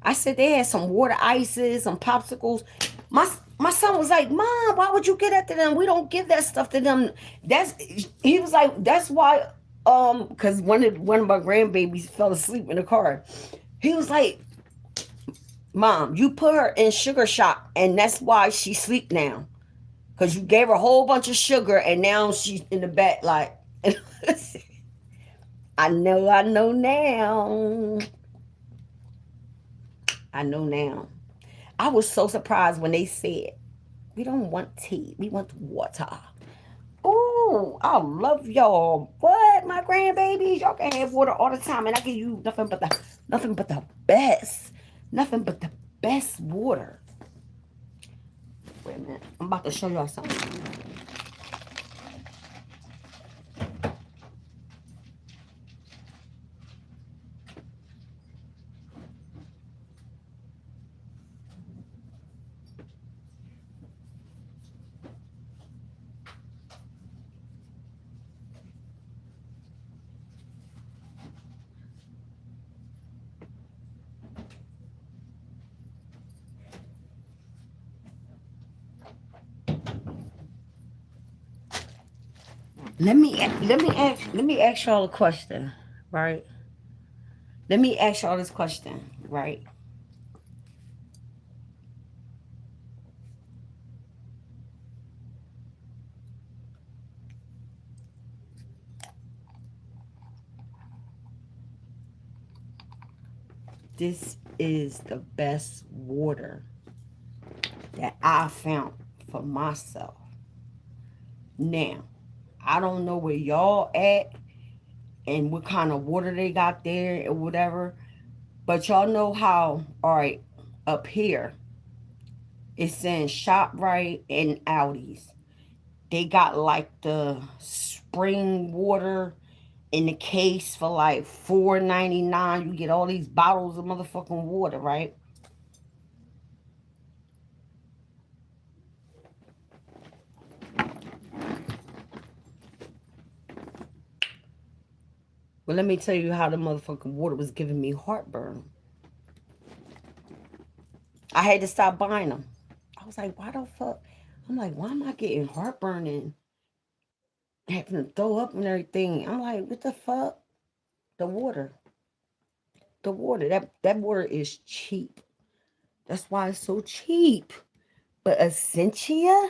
I said they had some water ices, some popsicles. My son was like, Mom, why would you get that to them? We don't give that stuff to them. He was like, that's why, because one of my grandbabies fell asleep in the car. He was like, Mom, you put her in sugar shock, and that's why she sleep now. Because you gave her a whole bunch of sugar, and now she's in the back like, I know now. I know now. I was so surprised when they said, we don't want tea, we want water. Oh, I love y'all. What, my grandbabies? Y'all can have water all the time, and I give you nothing but the best. Nothing but the best water. Wait a minute. I'm about to show y'all something. let me ask y'all a question, right? Let me ask y'all this question, right? This is the best water that I found for myself. Now, I don't know where y'all at and what kind of water they got there or whatever, but y'all know how, all right, up here, it's saying ShopRite and Aldi's. They got like the spring water in the case for like $4.99. You get all these bottles of motherfucking water, right? Well, let me tell you how the motherfucking water was giving me heartburn. I had to stop buying them. I was like, why the fuck? I'm like, why am I getting heartburn and having to throw up and everything? I'm like, what the fuck? The water. The water. That water is cheap. That's why it's so cheap. But Essentia,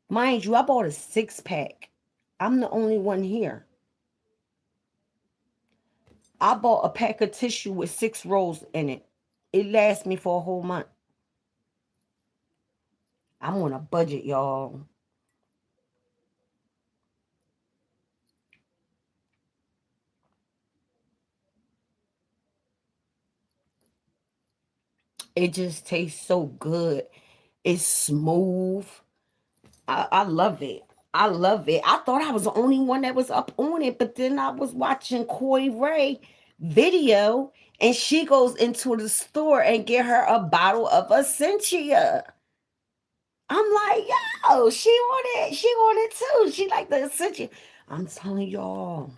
mind you, I bought a 6 pack. I'm the only one here. I bought a pack of tissue with 6 rolls in it. It lasts me for a whole month. I'm on a budget, y'all. It just tastes so good. It's smooth. I love it. I love it. I thought I was the only one that was up on it, but then I was watching Koi Ray video and she goes into the store and get her a bottle of Essentia. I'm like, yo, she want it. She want it too. She like the Essentia. I'm telling y'all.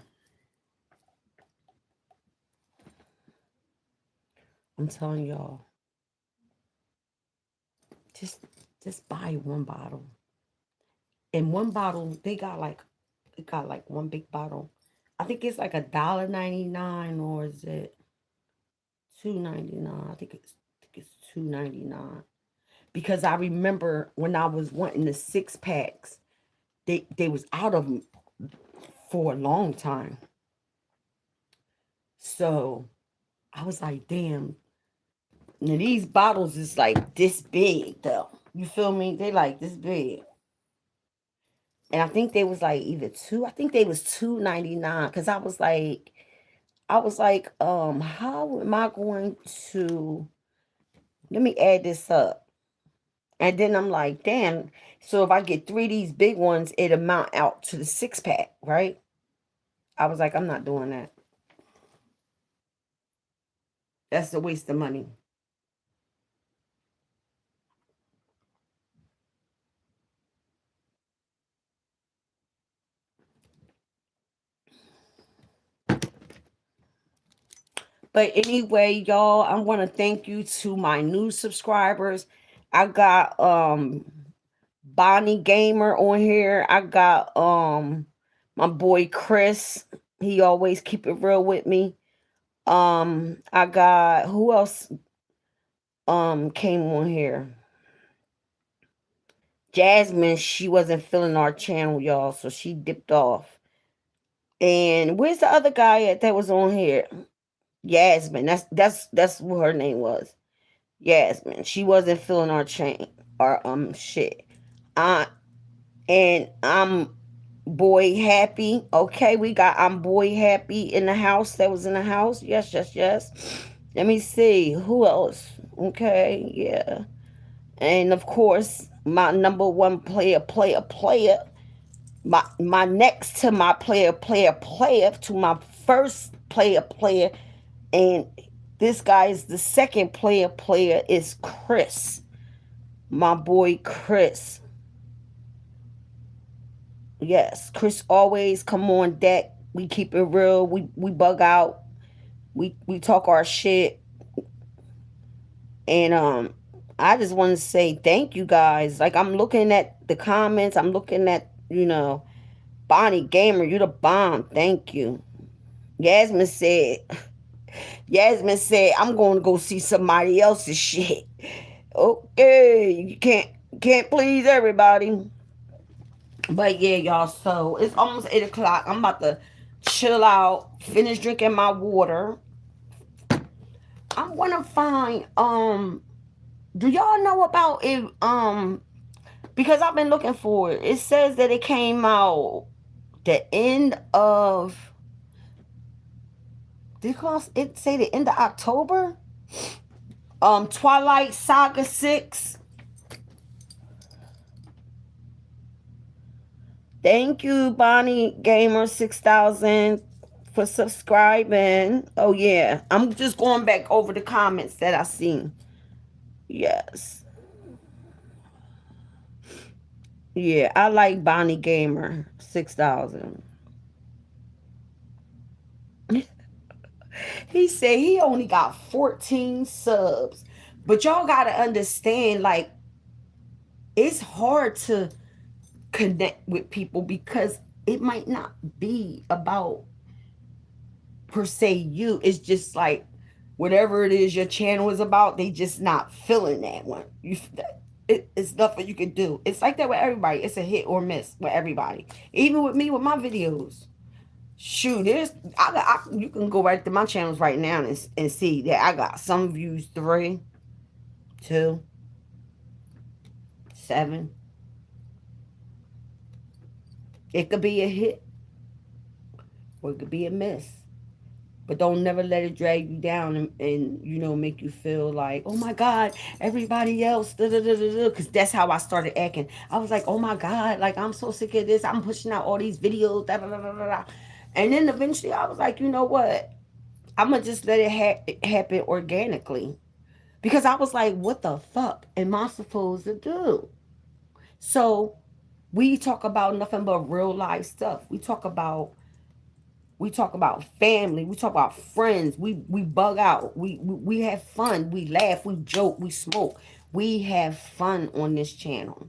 I'm telling y'all. Just just buy one bottle. And one bottle, they got like one big bottle. I think it's like $1.99 or is it $2.99? I think it's $2.99. Because I remember when I was wanting the 6 packs, they was out of them for a long time. So I was like, damn. Now these bottles is like this big though. You feel me? They like this big. And I think they was like either two. I think they was $2.99. Cause I was like, how am I going to let me add this up? And then I'm like, damn. So if I get 3 of these big ones, it amount out to the 6 pack, right? I was like, I'm not doing that. That's a waste of money. But anyway, y'all, I want to thank you to my new subscribers. I got Bonnie Gamer on here. I got my boy Chris. He always keep it real with me. I got who else came on here? Jasmine, she wasn't feeling our channel, y'all, so she dipped off. And where's the other guy at that was on here? Yasmin. That's what her name was. Yasmin. She wasn't feeling our chain our shit. Uh and I'm boy happy. Okay, we got I'm boy happy in the house that was in the house. Yes, yes, yes. Let me see. Who else? Okay, yeah. And of course, my number one player. My next to my player to my first player, and this guy is the second player is Chris, my boy Chris. Yes, Chris always come on deck. We keep it real. We bug out. We talk our shit, and I just want to say thank you guys. Like I'm looking at the comments. I'm looking at You know, Bonnie Gamer, you the bomb. Thank you. Yasmin said, Yasmin said, I'm going to go see somebody else's shit. Okay, you can't please everybody. But yeah, y'all. So it's almost 8 o'clock. I'm about to chill out, finish drinking my water. I'm gonna find do y'all know about it? Because I've been looking for it. It says that it came out the end of, did it say the end of October? Twilight Saga 6. Thank you, Bonnie Gamer 6000 for subscribing. Oh yeah. I'm just going back over the comments that I seen. Yes. Yeah, I like Bonnie Gamer 6000. He said he only got 14 subs. But y'all gotta understand, like, it's hard to connect with people because it might not be about per se you. It's just like whatever it is your channel is about, they just not feeling that one. It's nothing you can do. It's like that with everybody. It's a hit or miss with everybody. Even with me with my videos. Shoot, you can go right to my channels right now and see that I got some views 3, 2, 7. It could be a hit or it could be a miss. But don't never let it drag you down and make you feel like, oh my God, everybody else, because that's how I started acting. I was like, oh my God, like I'm so sick of this. I'm pushing out all these videos, da da da da da. And then eventually I was like, you know what? I'm gonna just let it happen organically, because I was like, what the fuck am I supposed to do? So we talk about nothing but real life stuff. We talk about family. We talk about friends. We bug out. We have fun. We laugh. We joke. We smoke. We have fun on this channel.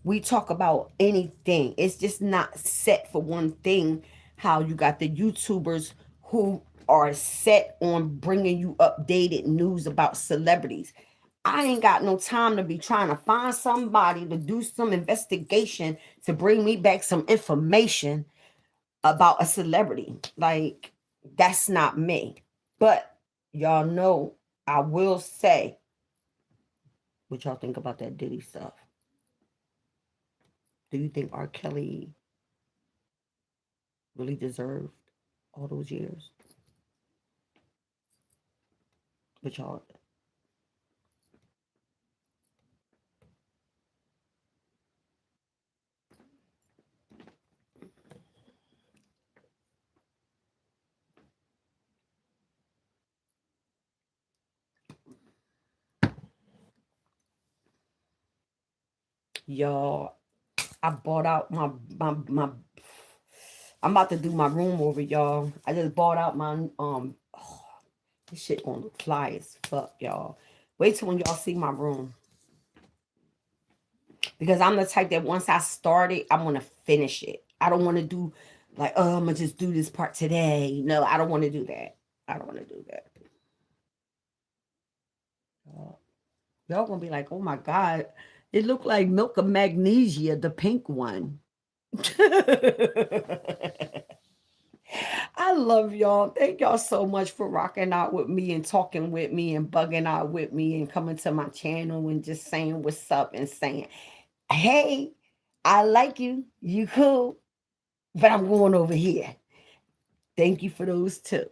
We talk about anything. It's just not set for one thing. How you got the YouTubers who are set on bringing you updated news about celebrities. I ain't got no time to be trying to find somebody to do some investigation to bring me back some information about a celebrity. Like, that's not me. But y'all know, I will say what y'all think about that Diddy stuff. Do you think R. Kelly really deserved all those years? But y'all, I bought out my I'm about to do my room over, y'all. I just bought out my this shit gonna look fly as fuck, y'all. Wait till when y'all see my room. Because I'm the type that once I start it, I'm gonna finish it. I don't want to do like, oh, I'm gonna just do this part today. No, I don't want to do that. I don't want to do that. Y'all gonna be like, oh my God, it looked like Milk of Magnesia, the pink one. I love y'all. Thank y'all so much for rocking out with me and talking with me and bugging out with me and coming to my channel and just saying what's up and saying, hey, I like you. You cool. But I'm going over here. Thank you for those too.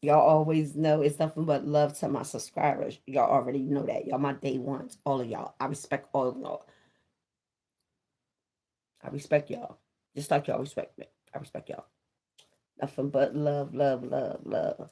Y'all always know it's nothing but love to my subscribers. Y'all already know that. Y'all my day ones. All of y'all. I respect all of y'all. I respect y'all. Just like y'all respect me. I respect y'all. Nothing but love, love, love, love.